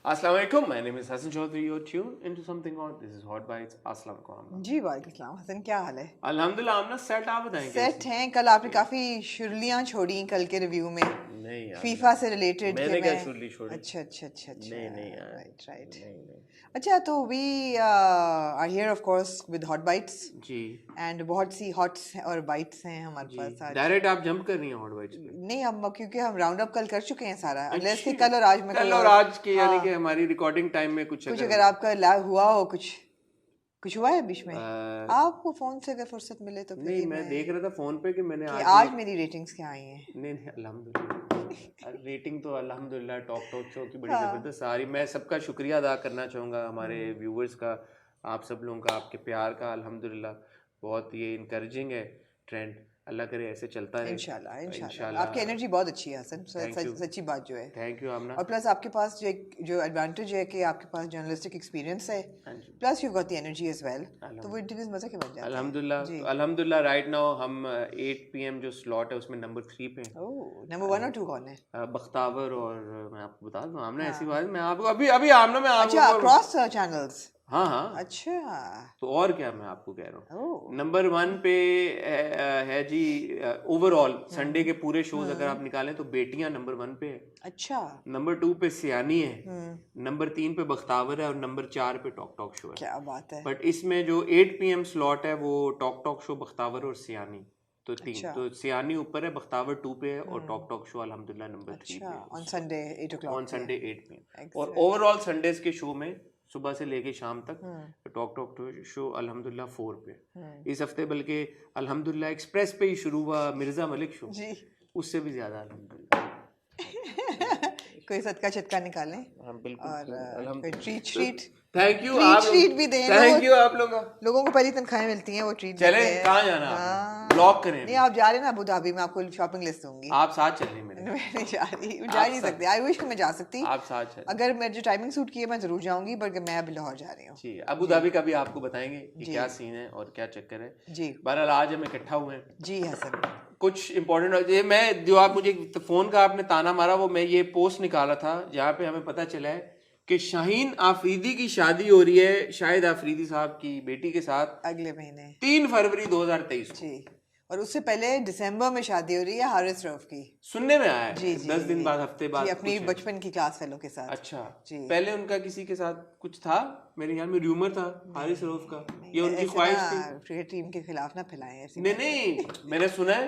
Assalamu alaikum. My name is Hassan Chaudhary. You're tuned into something on. This is Hot Bites. Assalamu alaikum. जी वालेकुम सलाम। हसन क्या हाल है? अल्हम्दुलिल्लाह। आप ना सेट आप बताएं सेट कैसी? हैं। कल आपने काफी शुरलियां छोड़ी कल के रिव्यू में नहीं यार, फीफा से रिलेटेड मैंने कि क्या मैं शुरली छोड़ी? अच्छा अच्छा अच्छा अच्छा नहीं यार, राइट राइट। नहीं। अच्छा तो we are here of course with Hot Bites ji and बहुत सी हॉट्स और बाइट्स हैं हमारे जी। पास आज। डायरेक्ट आप जंप कर रही हैं हॉट बाइट्स पे? नहीं हम क्योंकि हम राउंड अप कल कर चुके हैं सारा, अनलेस कि अच्छा। कल और आज में कल कोई और आज के यानी हाँ, कि हमारी रिकॉर्डिंग टाइम में कुछ अगर आपका लैग हुआ हो कुछ हुआ है बीच में अ, आपको फोन से अगर फुर्सत मिले तो फिर नहीं, ये मैं देख रहा था फोन पे कि मैंने कि आज आज मेरी रेटिंग्स क्या आई हैं। नहीं अल्हम्दुलिल्लाह रेटिंग तो अल्हम्दुलिल्लाह टॉक शो की बड़ी हाँ। ज़बरदस्त आ रही। मैं सबका शुक्रिया अदा करना चाहूँगा, हमारे व्यूवर्स का, आप सब लोगों का, आपके प्यार का। अल्हम्दुलिल्लाह बहुत ये इनकरेजिंग है ट्रेंड। अल्लाह करे ऐसे चलता रहे इंशाल्लाह इंशाल्लाह। इंशाल्लाह। आपकी एनर्जी बहुत अच्छी है हसन, थैंक यू, सच्ची बात जो है। थैंक यू आमना। और प्लस आपके पास जो एडवांटेज है कि आपके पास जर्नलिस्टिक एक्सपीरियंस है, हाँ जी, plus you got the energy as well, तो वो अल्हम्दुलिल्लाह इंटरव्यूज मजे के बन जाते हैं। अल्हम्दुलिल्लाह। जी। तो अल्हम्दुलिल्लाह राइट नाउ हम 8 PM जो स्लॉट है उसमें नंबर 3 पे हैं। ओह, नंबर 1 और 2 कौन है? बख्तावर और मैं आपको बता दूं आमना, ऐसी हाँ। बात मैं आपको अभी अभी आमना में अच्छा, आपको अक्रॉस चैनल्स। हाँ अच्छा। तो और क्या मैं आपको कह रहा हूँ। ओह। नंबर 1 पे है जी ओवरऑल संडे के पूरे शोज अगर आप निकालें तो बेटियां नंबर 1 पे है, अच्छा। नंबर 2 पे सियानी है, हम्म। नंबर 3 पे बख्तावर है और नंबर 4 पे टॉक टॉक शो है। क्या बात है। बट इसमें जो 8 PM स्लॉट है वो टॉक टॉक शो, बख्तावर और सियानी, तो 3। अच्छा। तो सियानी ऊपर है, बख्तावर 2 पे है और टॉक टॉक शो अल्हम्दुलिल्लाह नंबर 3 अच्छा, पे ऑन संडे 8 o'clock ऑन पे। Sunday 8 PM। और Excellent. ओवरऑल संडेज के शो में सुबह से लेके शाम तक टॉक टॉक शो अल्हम्दुलिल्लाह 4 पे। इस हफ्ते बल्कि अल्हम्दुलिल्लाह एक्सप्रेस पे ही शुरू हुआ मिर्ज़ा मलिक शो, जी। उससे भी ज़्यादा अल्हम्दुलिल्लाह। कोई सदका चटका निकालें हाँ बिल्कुल, और कोई अल्हम्दुलिल्लाह। ट्रीट थैंक यू ट्रीट आप श्रीट भी दें। थैंक यू आप लोगों का। लोगों को पहली तनख्वाहें मिलती हैं, वो ट्रीट चले देते हैं। कहाँ जाना हाँ। आपने? ब्लॉक करें नहीं आप जा रहे हैं ना अबू धाबी में, आपको शॉपिंग लिस्ट दूंगी। आप साथ चलें मेरे, मैं नहीं जा रही, जा ही नहीं सकती। आई विश कि मैं जा सकती, आप साथ चलें। अगर मेरे जो टाइमिंग सूट की है मैं जरूर जाऊंगी, बल्कि मैं अभी लाहौर जा रही हूँ। जी, अबू धाबी का भी आपको बताएंगे कि जी। क्या सीन है और क्या चक्कर है। जी बहरहाल आज हम इकट्ठा हुए हैं, जी हसन। कुछ इंपॉर्टेंट ये मैं जो आप मुझे फोन का आपने ताना मारा, वो मैं ये पोस्ट निकाला था जहाँ पे हमें पता चला है कि शाहीन आफरीदी की शादी हो रही है शाहिद आफरीदी साहब की बेटी के साथ अगले महीने 3 फरवरी 2023 को। जी, और उससे पहले दिसंबर में शादी हो रही है हारिस रऊफ की। सुनने में आया है जी जी 10 दिन जी। बाद, हफ्ते बाद जी, अपनी कुछ है। बचपन की क्लास फेलो के साथ। अच्छा जी। पहले उनका किसी के साथ कुछ था, मेरे ख्याल में र्यूमर था हारिस रऊफ का, ये उनकी ऐसे ख्वाहिश ना थी। क्रिकेट टीम के खिलाफ ना फैलाएं ऐसी नहीं बातें। नहीं मैंने सुना है।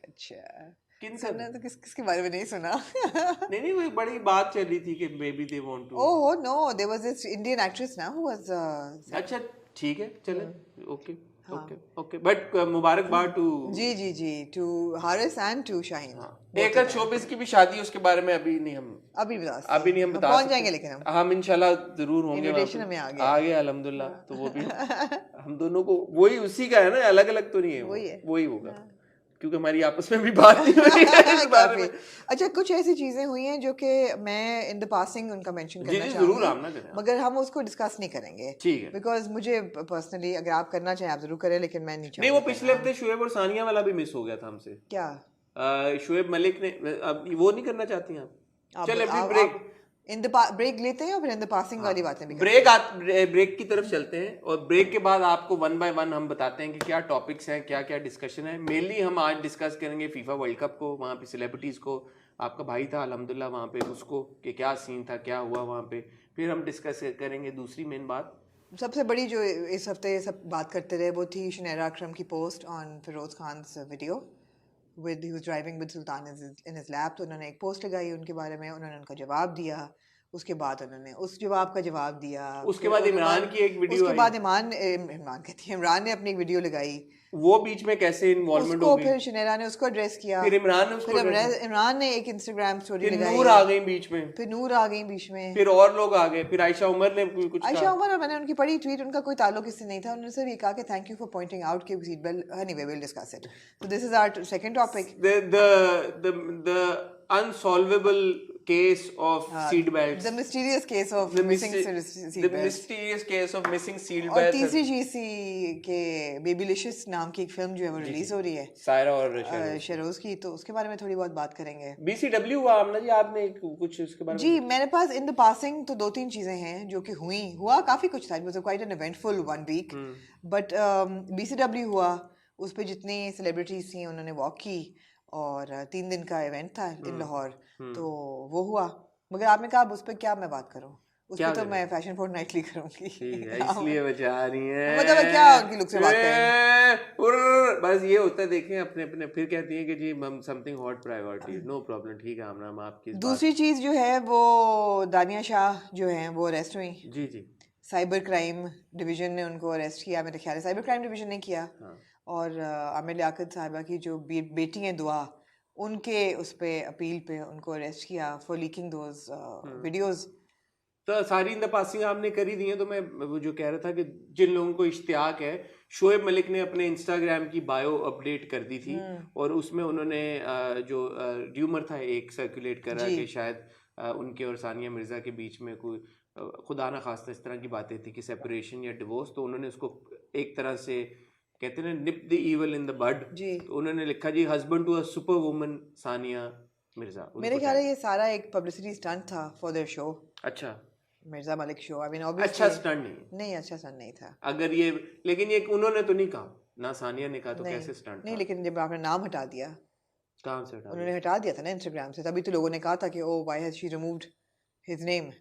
अच्छा, किन सुना तो किसके बारे में नहीं सुना। नहीं वो एक बड़ी बात चल रही थी कि baby they want to. Oh no, there was this Indian actress now who was अच्छा ठीक है चले, ओके हाँ। ओके बट मुबारकबाद टू जी जी जी to Haris and to Shaheen। एक शोबिस की भी शादी, उसके बारे में अभी नहीं हम अभी बता सकते अभी नहीं हम बता पहुंच सकते। जाएंगे, लेकिन हम इंशाल्लाह जरूर होंगे वहाँ Invitation पे। हमें आ गया। आ गया अल्हम्दुलिल्लाह। तो वो भी हम दोनों को वही उसी का है ना, अलग अलग तो नहीं है, वही है। वही होगा क्योंकि हमारी आपस में भी बात नहीं हुई है इस बारे में। अच्छा, कुछ ऐसी चीजें हुई हैं जो कि मैं इन द पासिंग उनका मेंशन जी करना जी जरूर चाहूंगी, आप ना करें, मगर हम उसको डिस्कस नहीं करेंगे ठीक है। बिकॉज मुझे पर्सनली, अगर आप करना चाहें आप जरूर करें, लेकिन मैं नहीं नहीं वो चाहूंगी पिछले हफ्ते शुएब और सानिया वाला भी मिस हो गया था हमसे। क्या शुएब मलिक ने, अब वो नहीं करना चाहती आप? चल अभी ब्रेक, इन द ब्रेक लेते हैं और फिर इन द पासिंग वाली बातें भी ब्रेक की तरफ चलते हैं और ब्रेक के बाद आपको 1 by 1 हम बताते हैं कि क्या टॉपिक्स हैं, क्या क्या डिस्कशन है। मेनली हम आज डिस्कस करेंगे फीफा वर्ल्ड कप को, वहाँ पे सेलिब्रिटीज़ को, आपका भाई था अल्हम्दुलिल्लाह वहाँ पे, उसको कि क्या सीन था, क्या हुआ वहाँ पे। फिर हम डिस्कस करेंगे दूसरी मेन बात। सबसे बड़ी जो इस हफ्ते सब बात करते रहे वो थी शनेरा अकरम की post on Feroze Khan video with he was driving with Sultan in his lap. तो उन्होंने एक पोस्ट लगाई उनके बारे में, उन्होंने उनका जवाब दिया, उसके बाद उन्होंने उस जवाब का जवाब दिया, उसके बाद इमरान की एक वीडियो, उसके बाद इमरान ने अपनी एक वीडियो लगाई, वो बीच में कैसे इन्वॉल्वमेंट उसको हो गई, फिर शनेरा ने उसको एड्रेस किया, फिर इमरान ने उसको फिर address इमरान ने एक इंस्टाग्राम स्टोरी फिर लगाई, नूर आ गई बीच में, फिर नूर आ गई बीच में, फिर और लोग आ गए, फिर आयशा उमर ने कुछ आयशा कहा। उमर, और मैंने उनकी पढ़ी ट्वीट, उनका कोई ताल्लुक इससे नहीं था। उन्होंने सिर्फ ये कहा कि thank you for pointing out कि seat belt, anyway we will discuss it. So this is our second topic, the unsolvable case of seat belts. The mysterious case of missing seat The belts. mysterious case of missing seat और belts. तीसरी चीज थी कि बेबीलिशियस नाम की एक film जो है वो रिलीज हो रही है सायरा और शहरोज की, तो उसके बारे में थोड़ी बहुत बात करेंगे। BCW हुआ आमना जी, आपने कुछ उसके बारे में? जी, मेरे पास इन द पासिंग तो 2-3 चीजें हैं जो कि हुआ काफी कुछ था। It was quite an eventful 1 week, but BCW हुआ, उस पे जितनी सेलिब्रिटीज थी उन्होंने वॉक की और 3 दिन का इवेंट था इन लाहौर, तो वो हुआ। मगर आपने कहा अब उस पर क्या मैं बात करूं, उस पे तो मैं फैशन फोर्टनाइटली करूंगी। ठीक है, इसलिए बचा रही हैं। मतलब क्या उनकी लुक से बात करें, बस ये होता है, देखें अपने अपने, फिर कहती हैं कि जी हम something haute priority, no problem, ठीक है आमना, हम आपकी दूसरी चीज जो है वो दानिया शाह जो है वो अरेस्ट हुई। जी जी, साइबर क्राइम डिवीजन ने उनको अरेस्ट किया, मेरे ख्याल है साइबर क्राइम डिवीजन ने किया। और आमिर लियाकत साहिबा की जो बेटी हैं दुआ, उनके उस पे अपील पे उनको अरेस्ट किया फॉर लीकिंग दोज वीडियोस। तो सारी इन द पासिंग आपने करी दी है, तो मैं वो जो कह रहा था कि जिन लोगों को इश्तियाक है, शोएब मलिक ने अपने इंस्टाग्राम की बायो अपडेट कर दी थी और उसमें उन्होंने जो र्यूमर था एक सर्कुलेट करा कि शायद उनके और सानिया मिर्जा के बीच में कोई खुदा ना खास्ता इस तरह की बातें थी कि सेपरेशन या डिवोर्स, तो उन्होंने उसको एक तरह से कहते हैं nip the evil in the bud, तो उन्होंने लिखा जी husband to a super woman Sania Mirza. मेरे ख्याल है ये सारा एक पब्लिसिटी स्टंट था फॉर देयर शो। अच्छा, Mirza Malik show, I mean अच्छा स्टंट नहीं, अच्छा स्टंट नहीं था। अगर ये, लेकिन ये उन्होंने तो नहीं कहा ना, सानिया ने कहा, तो कैसे स्टंट नहीं, लेकिन जब आपने नाम हटा दिया, कहाँ से हटा उन्होंने हटा दिया था ना इंस्टाग्राम से, तभी तो लोगों ने कहा था कि oh why has she removed his name.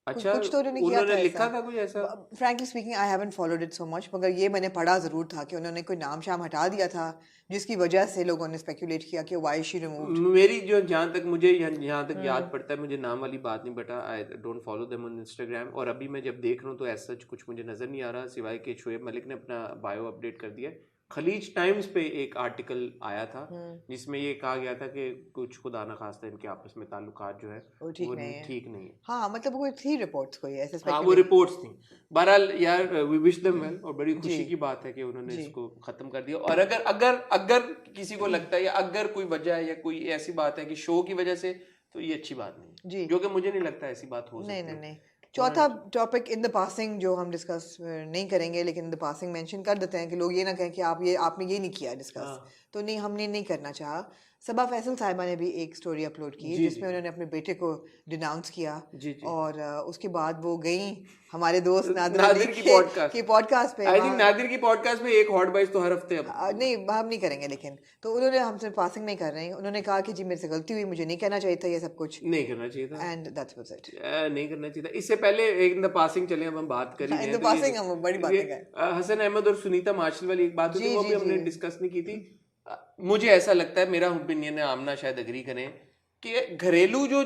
अच्छा, कुछ तो उन्होंने किया था, लिखा था कुछ ऐसा। Frankly speaking I haven't followed it so much, मगर ये मैंने पढ़ा जरूर था कि उन्होंने कोई नाम शाम हटा दिया था जिसकी वजह से लोगों ने स्पेकुलेट किया कि व्हाई शी रिमूव्ड। मेरी जो जहाँ तक मुझे यहाँ तक याद पड़ता है, मुझे नाम वाली बात नहीं पता, I don't follow them on Instagram, और अभी मैं जब देख रहा हूँ तो ऐसा कुछ मुझे नजर नहीं आ रहा सिवाय कि शोएब मलिक ने अपना बायो अपडेट कर दिया। खलीज टाइम्स पे एक आर्टिकल आया था जिसमें ये कहा गया था कि कुछ खुदा ना खास्ता इनके आपस में ताल्लुकात जो है वो ठीक नहीं है। हाँ, मतलब वो थी रिपोर्ट्स कोई ऐसे, हाँ वो रिपोर्ट्स थी। बहरहाल यार वी विश देम वेल, और बड़ी खुशी की बात है कि उन्होंने इसको खत्म कर दिया। और अगर अगर अगर किसी को लगता है या अगर कोई वजह है या कोई ऐसी बात है कि शो की वजह से, तो ये अच्छी बात नहीं, जो कि मुझे नहीं लगता ऐसी बात हो सकती है। नहीं। चौथा टॉपिक इन द पासिंग जो हम डिस्कस नहीं करेंगे, लेकिन इन द पासिंग मेंशन कर देते हैं कि लोग ये ना कहें कि आपने ये नहीं किया डिस्कस, तो नहीं, हमने नहीं करना चाहा। सबा फैसल साहिबा ने भी एक स्टोरी अपलोड की जिसमें उन्होंने अपने बेटे को डिनाउंस किया, और उसके बाद वो गई हमारे दोस्त नादिर की पॉडकास्ट पे। आई थिंक नादिर की पॉडकास्ट में एक हॉट बाइट्स तो हर हफ्ते नहीं, हम नहीं करेंगे, लेकिन तो उन्होंने हमसे पासिंग नहीं कर रहे हैं, उन्होंने कहा कि जी मेरे से गलती हुई, मुझे नहीं कहना चाहिए था, ये सब कुछ नहीं करना चाहिए था, एंड दैट्स वाज इट। नहीं करना चाहिए था। इससे पहले एक इन द पासिंग चले, अब हम बात करें इन द पासिंग हम बड़ी बातें करें। हसन अहमद और सुनीता मार्शल वाली एक बात होती है, वो भी हमने डिस्कस नहीं की थी। मुझे ऐसा लगता है, मेरा ओपिनियन है, आमना शायद एग्री करें, कि घरेलू जो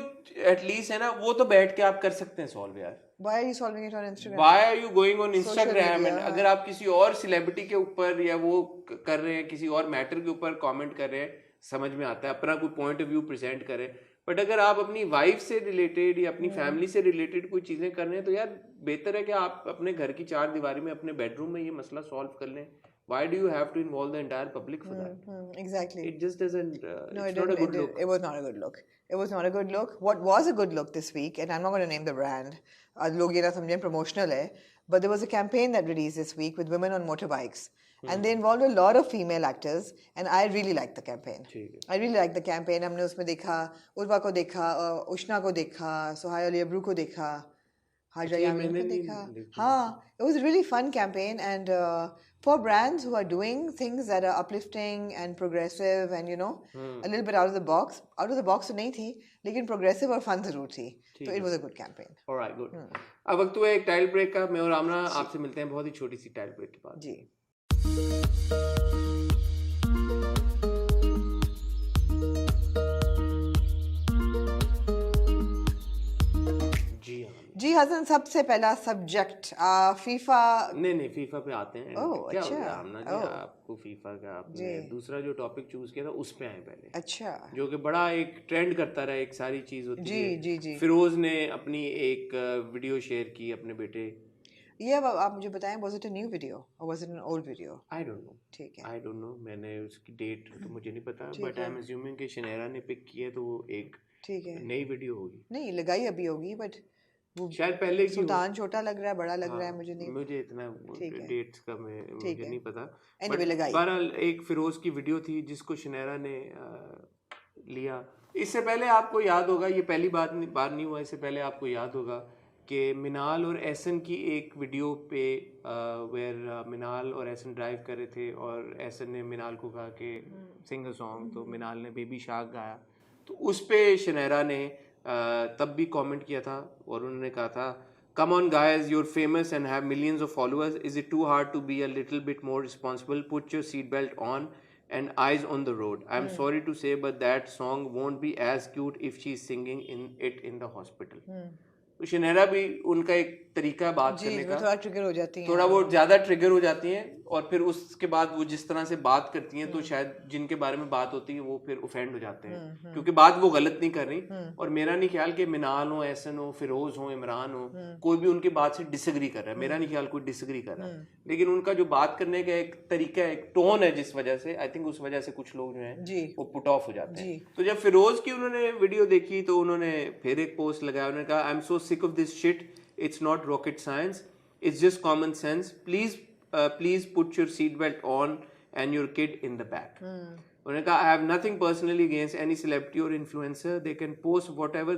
एटलीस्ट है ना, वो तो बैठ के आप कर सकते हैं सॉल्व यार। Why are you solving it on Instagram? Why are you going on Instagram? And अगर आप किसी और सेलिब्रिटी के ऊपर या वो कर रहे हैं, किसी और मैटर के ऊपर कमेंट कर रहे हैं, समझ में आता है, अपना कोई पॉइंट ऑफ व्यू प्रेजेंट करें, बट अगर आप अपनी वाइफ से रिलेटेड या अपनी फैमिली से रिलेटेड कोई चीजें कर रहे हैं, तो यार बेहतर है कि आप अपने घर की चार दीवारी में अपने बेडरूम में ये मसला सॉल्व कर लें। Why do you have to involve the entire public for that? Exactly. It just doesn't. No, it's not a good look. It was not a good look. It was not a good look. What was a good look this week, and I'm not going to name the brand, लोग ये ना समझें promotional है, but there was a campaign that released this week with women on motorbikes, and they involved a lot of female actors, and I really liked the campaign. I really liked the campaign. हमने उसमें देखा उर्वा को देखा, उष्णा को देखा, सोहाय अली अब्रू को देखा, हाजरा यामीन को देखा। हाँ, it was a really fun campaign, and for brands who are doing things that are uplifting and progressive and you know a little bit out of the box तो नहीं थी, लेकिन progressive और fun जरूर थी, तो it was a good campaign. Alright, good. अब वक्त हुआ एक टाइल ब्रेक का। मैं और आमना आपसे मिलते हैं बहुत ही छोटी सी टाइल ब्रेक के बाद। जी जी हसन, सबसे पहला सब्जेक्ट फीफा। नहीं फीफा पे आते हैं। क्या अच्छा, हो गया आमना जी, आपको फीफा का आपने दूसरा जो टॉपिक चूज किया था उस पे आए पहले। अच्छा, जो कि बड़ा एक ट्रेंड करता रहा, एक सारी चीज होती है। जी फिरोज ने अपनी एक वीडियो शेयर की अपने बेटे। ये अब आप मुझे बताएं, was it a new video or was it an old video? I don't know. ठीक है, I don't know, मैंने उसकी डेट तो मुझे नहीं पता, बट आई एम अज्यूमिंग कि शनेरा ने पिक किया, तो वो एक ठीक है, नई वीडियो होगी, नहीं लगाई अभी होगी, बट वो शायद पहले की हो। सुल्तान छोटा लग रहा है, बड़ा लग रहा है, हाँ, मुझे नहीं। मुझे इतना ठीक है, डेट्स का ठीक मुझे है, नहीं पता, एनीवे बट लगाई। बहरहाल एक फिरोज की वीडियो थी जिसको शनैरा ने लिया। इससे पहले आपको याद होगा, ये पहली बार नहीं हुआ, इससे पहले आपको याद होगा कि मिनाल और एहसन की एक वीडियो पे वेयर मिनाल और एहसन ड्राइव कर रहे थे और एहसन ने मिनाल को कहा कि सिंग अ सॉन्ग, तो मिनाल ने बेबी शार्क गाया, तो उस पे शनैरा ने तब भी कमेंट किया था और उन्होंने कहा था, come on guys, you're famous and have millions of followers, is it too hard to be a little bit more responsible, put your seatbelt on and eyes on the road, I'm sorry to say but that song won't be as cute if she's singing in the hospital। तो शनैरा भी उनका एक तरीका है बात जी, करने वो का, थोड़ा ट्रिगर हो जाती हैं, थोड़ा वो ज्यादा ट्रिगर हो जाती हैं और फिर उसके बाद वो जिस तरह से बात करती हैं तो शायद जिनके बारे में बात होती है वो फिर ऑफेंड हो जाते हैं, क्योंकि बात वो गलत नहीं कर रही। और मेरा नहीं ख्याल कि मिनाल हो, एहसन हो, फिरोज हो, इमरान हो, कोई भी उनकी बात से डिसएग्री कर रहा है, मेरा नहीं ख्याल कोई डिसएग्री कर रहा है, लेकिन उनका जो बात करने का एक तरीका, एक टोन है, जिस वजह से आई थिंक उस वजह से कुछ लोग जो हैं वो पुट ऑफ हो जाते हैं। तो जब फिरोज की उन्होंने वीडियो देखी तो उन्होंने फिर एक पोस्ट लगाया, उन्होंने कहा, आई am so sick of this shit, it's not rocket science, it's just common sense, please put your seat belt on and your kid in the back। उन्होंने कहा, I have nothing personally against any celebrity or influencer, they can post whatever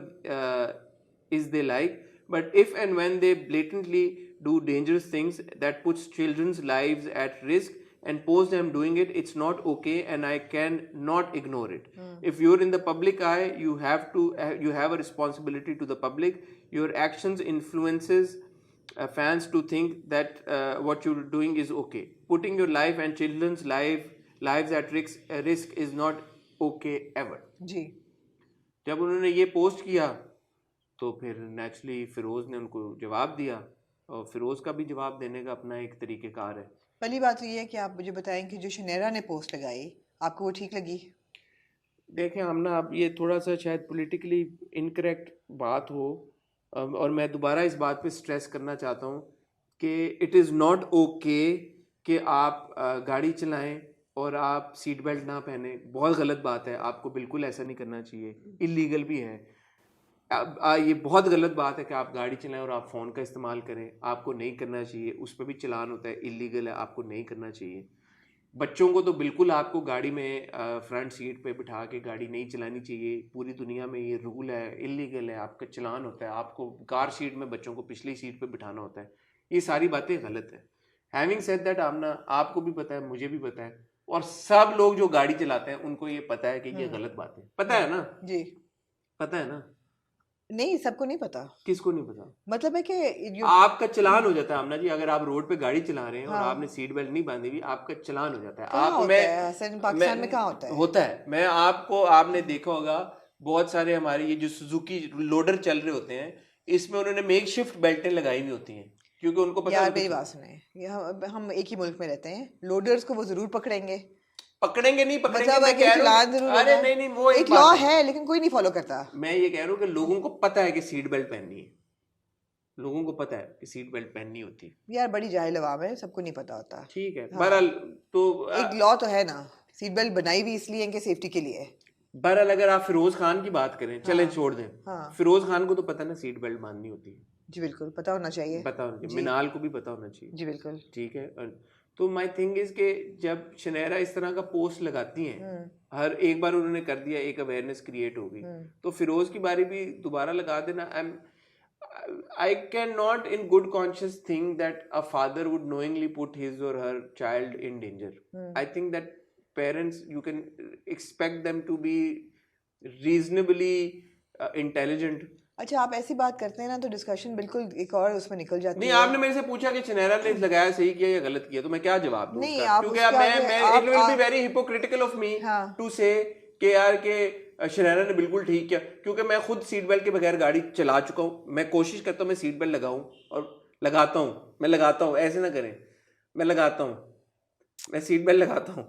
is they like, but if and when they blatantly do dangerous things that puts children's lives at risk and post them doing it, it's not okay and I can not ignore it। If you're in the public eye, you have a responsibility to the public, your actions influences fans to think that what you're doing is okay, putting your life and children's lives at risk is not okay ever। जी, जब उन्होंने ये post किया तो फिर naturally Firoz ने उनको जवाब दिया और फिरोज का भी जवाब देने का अपना एक तरीक़ेकार है। पहली बात तो ये है कि आप मुझे बताएं कि जो शनैरा ने पोस्ट लगाई आपको वो ठीक लगी? देखें, हम ना अब ये थोड़ा सा शायद पॉलिटिकली इनकरेक्ट बात हो, और मैं दोबारा इस बात पे स्ट्रेस करना चाहता हूँ कि इट इज़ नॉट ओके कि आप गाड़ी चलाएं और आप सीट बेल्ट ना पहने, बहुत गलत बात है, आपको बिल्कुल ऐसा नहीं करना चाहिए, इलीगल भी है। ये बहुत गलत बात है कि आप गाड़ी चलाएं और आप फ़ोन का इस्तेमाल करें, आपको नहीं करना चाहिए, उस पर भी चलान होता है, इलीगल है, आपको नहीं करना चाहिए। बच्चों को तो बिल्कुल आपको गाड़ी में फ्रंट सीट पे बिठा के गाड़ी नहीं चलानी चाहिए, पूरी दुनिया में ये रूल है, इलीगल है, आपका चलान होता है, आपको कार सीट में बच्चों को पिछली सीट पे बिठाना होता है, ये सारी बातें गलत है। हैविंग सेड दैट, आमना आपको भी पता है, मुझे भी पता है, और सब लोग जो गाड़ी चलाते हैं उनको ये पता है कि ये गलत बात है, पता है ना? जी, पता है ना? नहीं, सबको नहीं पता। किसको नहीं पता? मतलब है कि आपका चलान हो जाता है आमना जी, अगर आप रोड पे गाड़ी चला रहे हैं और हाँ। आपने सीट बेल्ट नहीं बांधी हुई, आपका चलान हो जाता है। कहाँ आप होता मैं है? ऐसे पाकिस्तान में कहाँ होता है? होता है, मैं आपको, आपने देखा होगा बहुत सारे हमारे ये जो सुजुकी लोडर चल रहे होते हैं, इसमें उन्होंने मेक शिफ्ट बेल्टें लगाई हुई होती हैं, क्योंकि उनको पता यार मेरी बात सुने, हम एक ही मुल्क में रहते हैं, लोडर्स को वो जरूर पकड़ेंगे नहीं पकड़ेंगे, मतलब मैं कह रहा चलान हूँ, जरूर अरे होगा। नहीं वो एक लॉ है लेकिन कोई नहीं फॉलो करता। मैं ये कह रहा हूँ कि लोगों को पता है कि सीट बेल्ट पहननी है, लोगों को पता है कि सीट बेल्ट पहननी होती है। यार बड़ी जाहिल अवाम है, सबको नहीं पता होता। ठीक है, हाँ। बहरहाल तो एक लॉ तो है ना, सीट बेल्ट बनाई भी इसलिए इनके सेफ्टी के लिए। बहरहाल अगर आप फिरोज खान की बात करें, चलें छोड़ दें, हाँ। फिरोज खान को तो पता ना सीट बेल्ट बांधनी होती है। जी बिल्कुल पता होना चाहिए, पता होना चाहिए, मिनाल को भी पता होना चाहिए। जी बिल्कुल। ठीक है, तो माय थिंग इज के जब शनैरा इस तरह का पोस्ट लगाती हैं, हर एक बार उन्होंने कर दिया, एक अवेयरनेस क्रिएट हो गई, तो फिरोज की बारी भी दोबारा लगा देना। I cannot in good conscience think that a father would knowingly put his or her child in danger. I think that parents, you can expect them to be reasonably intelligent. अच्छा, आप ऐसी बात करते हैं ना तो डिस्कशन बिल्कुल एक और उसमें निकल जाती नहीं, है। आपने मेरे से पूछा कि शनैरा ने लगाया सही किया या गलत किया, तो मैं क्या जवाब दूं नहीं, उसका? आप क्योंकि उसके मैं आगे it will be very hypocritical of me to say कि यार के शनैरा ने बिल्कुल ठीक किया, क्योंकि मैं खुद सीट बेल्ट के बगैर गाड़ी चला चुका हूँ। मैं कोशिश करता हूँ मैं सीट बेल्ट लगाऊं और लगाता हूँ, ऐसे ना करें, मैं लगाता हूँ, मैं सीट बेल्ट लगाता हूँ,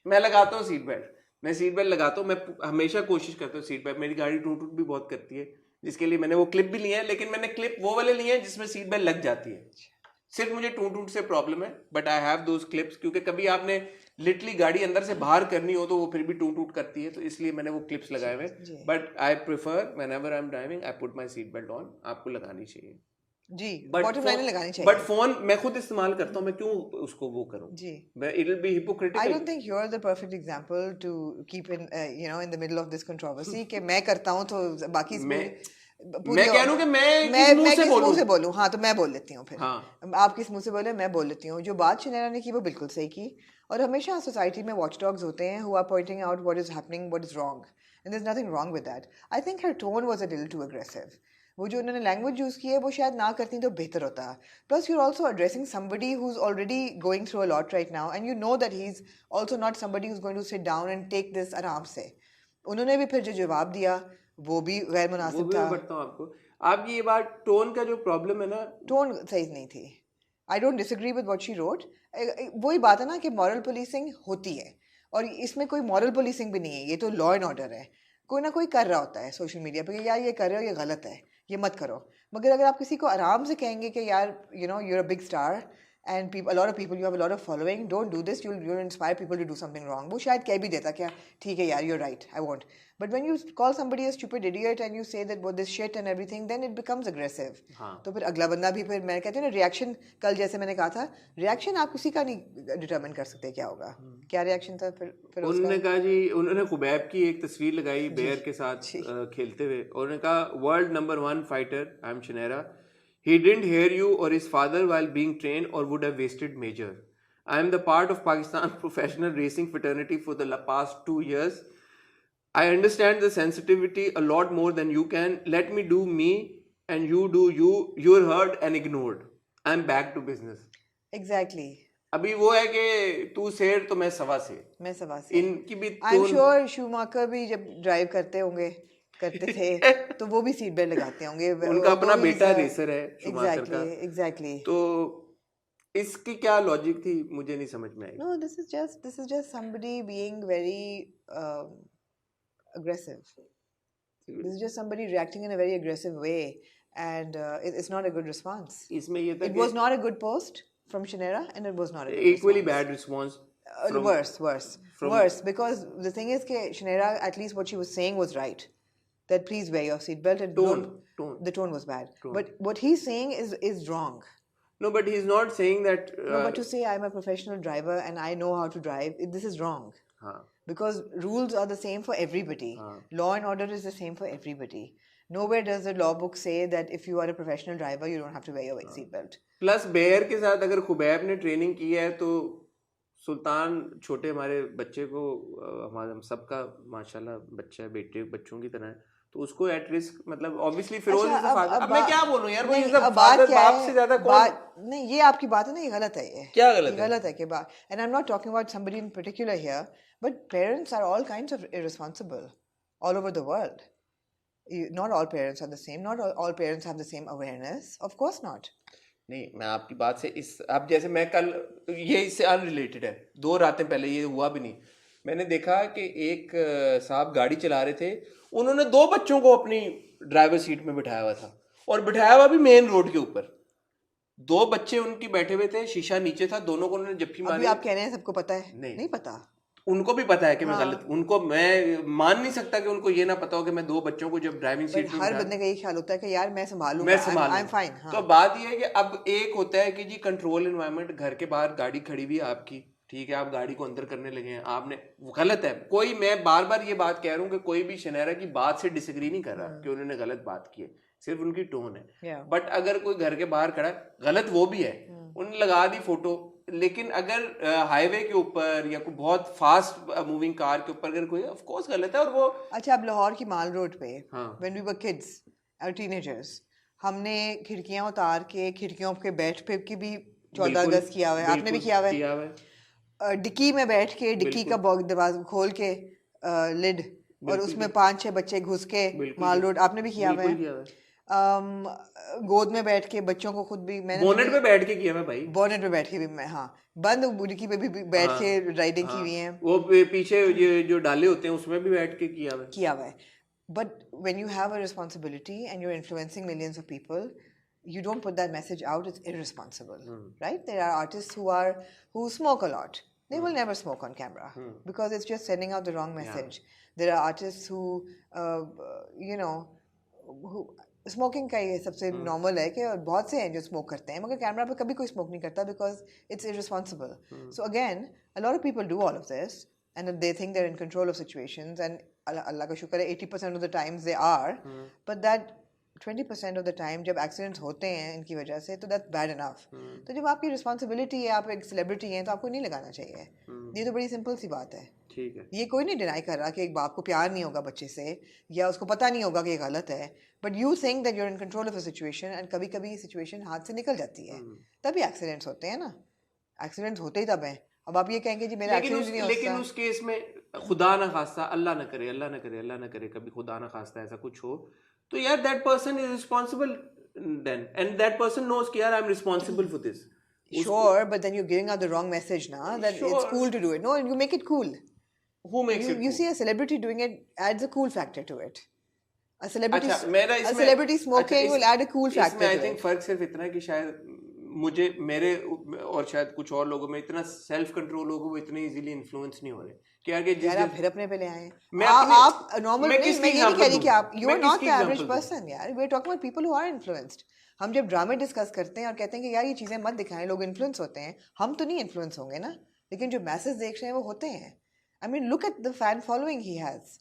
मैं लगाता हूँ सीट बेल्ट, मैं सीट बेल्ट लगाता हूँ, मैं हमेशा कोशिश करता हूँ सीट बेल्ट। मेरी गाड़ी टूट भी बहुत करती है, जिसके लिए मैंने वो क्लिप भी लिए हैं, लेकिन मैंने क्लिप वो वाले लिए हैं जिसमें सीट बेल्ट लग जाती है। सिर्फ मुझे टूट से प्रॉब्लम है, but I have those clips, क्योंकि कभी आपने लिटरली गाड़ी अंदर से बाहर करनी हो तो वो फिर भी टूट टूट करती है, तो इसलिए मैंने वो क्लिप्स लगाए हुए। But I prefer whenever I am driving I put my seat belt on, आपको लगानी चाहिए जी, बट बॉटम लाइन लगानी चाहिए। बट फोन मैं खुद इस्तेमाल करता हूँ, मैं क्यों उसको वो करूँ? जी, मैं it will be I hypocritical. don't think you're the perfect example to keep in in the middle of this controversy कि मैं करता हूँ तो बाकी मैं पूरी कह रहा हूँ कि मैं किस मुंह से बोलूँ? हाँ, तो मैं बोल लेती हूँ फिर। हाँ। आप किस मुंह से बोले, मैं बोल लेती हूँ। जो बात शनेरा ने की वो बिल्कुल सही की, और हमेशा सोसाइटी में वॉच डॉग्स होते हैं who are pointing out what is happening, what is wrong, and there's nothing wrong with that. I think her tone was a little too aggressive. वो जो उन्होंने लैंग्वेज यूज़ की है वो शायद ना करती तो बेहतर होता। Plus you're also addressing somebody who's already going through a lot right now, and you know that he's also not somebody who's going to sit down and take this आराम से। उन्होंने भी फिर जो जवाब दिया वो भी गैर मुनासिब था। मैं बताता हूँ आपको, आपकी ये बात टोन का जो प्रॉब्लम है ना, टोन सही नहीं थी। I don't disagree with what she wrote. वही बात है ना कि मॉरल पुलिसिंग होती है, और इसमें कोई मॉरल पुलिसिंग भी नहीं है, ये तो लॉ एंड ऑर्डर है। कोई ना कोई कर रहा होता है सोशल मीडिया पे कि यार ये कर रहे हो, ये गलत है, ये मत करो। मगर अगर आप किसी को आराम से कहेंगे कि यार you're a big star and people, a lot of people, you have a lot of following, don't do this, you'll inspire people to do something wrong, वो शायद कह भी देता क्या ठीक है यार, you're right, I won't. But when you call somebody a stupid idiot and you say that what this shit and everything, then it becomes aggressive. तो फिर अगला बंदा भी, फिर मैं कहती हूँ ना, रिएक्शन कल जैसे मैंने कहा था, रिएक्शन आप किसी का नहीं डिटरमिन कर सकते क्या होगा। क्या रिएक्शन था फिर उन्होंने कहा जी, उन्होंने खुबैब की एक तस्वीर लगाई बेयर के साथ खेलते हुए, और उन्होंने कहा world number 1 fighter I am Shaniera, he didn't hear you or his father while being trained or would have wasted major. I am the part of Pakistan professional racing fraternity for the past 2 years. I understand the sensitivity a lot more than you can. Let me do me and you do you. You're heard and ignored. I'm back to business. Exactly. अभी वो है कि तू शेर तो मैं सवा शेर। इनकी भी I'm sure शूमाकर भी जब ड्राइव करते थे तो वो भी सीट बेल्ट लगाते होंगे। उनका अपना बेटा रेसर है शूमाकर का। Exactly. तो इसकी क्या लॉजिक थी मुझे नहीं समझ में आई। No, this is just somebody being very aggressive. This is just somebody reacting in a very aggressive way, and it's not a good response. इसमें ये था it was not a good post from Shanera, and it was not a good equally response. bad response. Worse, because the thing is that Shanera, at least what she was saying was right, that please wear your seatbelt, and the tone was bad. But what he's saying is wrong. No, but he's not saying that. No, but to say I'm a professional driver and I know how to drive, this is wrong. Because rules are the same for everybody. Law and order is the same for everybody. Nowhere does the law book say that if you are a professional driver, you don't have to wear your seatbelt. Plus, bear के साथ अगर Khubaib ने training की है तो सुल्तान छोटे हमारे बच्चे को हमारे हम सबका माशाल्लाह बच्चा है, बच्चों की तरह है, तो उसको एट रिस्क, मतलब obviously Feroze is the father. अब मैं क्या बोलूं यार, कोई इज द फादर, बाप से ज्यादा कौन। नहीं, ये आपकी बात है ना, ये गलत है। ये क्या गलत है कि बात, and I am not talking about somebody in particular here, but parents are all kinds of irresponsible all over the world. Not all parents are the same, not all parents have the same awareness, of course not. नहीं, मैं आपकी बात से अब जैसे मैं कल, ये इससे अनरिलेटेड है, 2 रातें पहले, ये हुआ भी नहीं, मैंने देखा कि एक साहब गाड़ी चला रहे थे, उन्होंने 2 बच्चों को अपनी ड्राइवर सीट में बिठाया हुआ था, और बिठाया हुआ भी मेन रोड के ऊपर। 2 बच्चे उनकी बैठे हुए थे, शीशा नीचे था, दोनों को उन्होंने जप्फी मारी। अभी आप कह रहे हैं सबको पता है? नहीं पता। उनको भी पता है कि मैं गलत, उनको मैं मान नहीं सकता कि उनको ये ना पता हो कि मैं 2 बच्चों को जब ड्राइविंग सीट में, हर बंदे का ये ख्याल होता है कि यार मैं संभालूंगा, आई एम फाइन। तो बात ये है कि अब एक होता है कि जी कंट्रोल एनवायरनमेंट, घर के बाहर गाड़ी खड़ी हुई है आपकी, ठीक है, आप गाड़ी को अंदर करने लगे हैं, आपने, गलत है। कोई, मैं बार बार ये बात कह रहा हूँ कि कोई भी शनेरा की बात से डिसएग्री नहीं कर रहा कि उन्होंने गलत बात की है, सिर्फ उनकी टोन है। बट अगर कोई घर के बाहर खड़ा है, गलत वो भी है, उन्होंने लगा दी फोटो, लेकिन अगर हाईवे के ऊपर या कोई बहुत फास्ट मूविंग कार के ऊपर अगर कोई, ऑफ कोर्स गलत है। और वो, अच्छा, अब लाहौर की माल रोड पे व्हेन वी वर किड्स और टीनेजर्स, हमने खिड़कियां उतार के खिड़कियों पे बैठ पे की भी 14 अगस्त किया हुआ है, आपने भी किया हुआ है। डिक्की में बैठ के, डिक्की का दरवाजा खोल के लिड, और उसमें 5-6 बच्चे घुस के माल रोड, आपने भी किया हुआ है। गोद में बैठ के बच्चों को खुद भी, मैंने बोनेट पे बैठ के किया है भाई, बोनेट पे बैठ के भी मैं, हाँ, बंद बुड़की पे भी बैठ के राइडिंग की हुई है। वो पीछे ये जो डाले होते हैं उसमें भी बैठ के किया हुआ है। But when you have a responsibility and you are influencing millions of people, you don't put that message out, it's irresponsible. Right? There are artists who smoke a lot, They will never smoke on camera because it's just sending out the wrong message. There are artists who, you know, who smoking का ये सबसे normal है कि और बहुत से हैं जो स्मोक करते हैं मगर कैमरा पे कभी कोई स्मोक नहीं करता because it's irresponsible so again a lot of people do all of this and they think they are in control of situations and Allah का शुक्र है 80% of the times they are but that 20% of the time जब accidents होते हैं इनकी वजह से तो दैट्स बैड इनफ तो जब आपकी रिस्पॉन्सिबिलिटी है आप एक सेलिब्रिटी हैं तो आपको नहीं लगाना चाहिए ये तो बड़ी सिंपल सी बात है ठीक है ये कोई नहीं डिनाई कर रहा कि एक बाप को प्यार नहीं होगा बच्चे से या उसको पता नहीं होगा कि ये गलत है but you think that you are in control of a situation and कभी कभी सिचुएशन हाथ से निकल जाती है तभी एक्सीडेंट्स होते हैं ना एक्सीडेंट्स होते ही तब हैं अब आप ये कहेंगे जी मेरा एक्सीडेंट नहीं होता लेकिन उस केस में खुदा ना खास्ता अल्लाह ना करे अल्लाह ना करे अल्लाह ना करे कभी खुदा ना खास्ता ऐसा कुछ हो तो यार that person is responsible then and that person knows कि यार I am responsible for this Sure, but then you're giving out the wrong message now that it's cool to do it. No, you make it cool. Who makes it You see a celebrity doing it adds a cool factor to it. A celebrity अच्छा, a celebrity smoking will add a cool factor to it. I to think फर्क सिर्फ इतना है कि शायद मुझे मेरे और शायद कुछ और लोगों में इतना सेल्फ कंट्रोल होगा वो इतने इजीली इन्फ्लुएंस नहीं हो रहे कि आगे यार आप फिर अपने पे ले आए आप नॉर्मल नहीं मैं ये नहीं कह रही कि आप you are not the average person यार we are talking about people who are influenced हम जब ड्रामे डिस्कस करते हैं और कहते हैं कि यार ये चीज़ें मत दिखाएं लोग इन्फ्लुएंस होते हैं हम तो नहीं इन्फ्लुएंस होंगे ना लेकिन जो मैसेज देख रहे हैं वो होते हैं I mean look at the fan following he has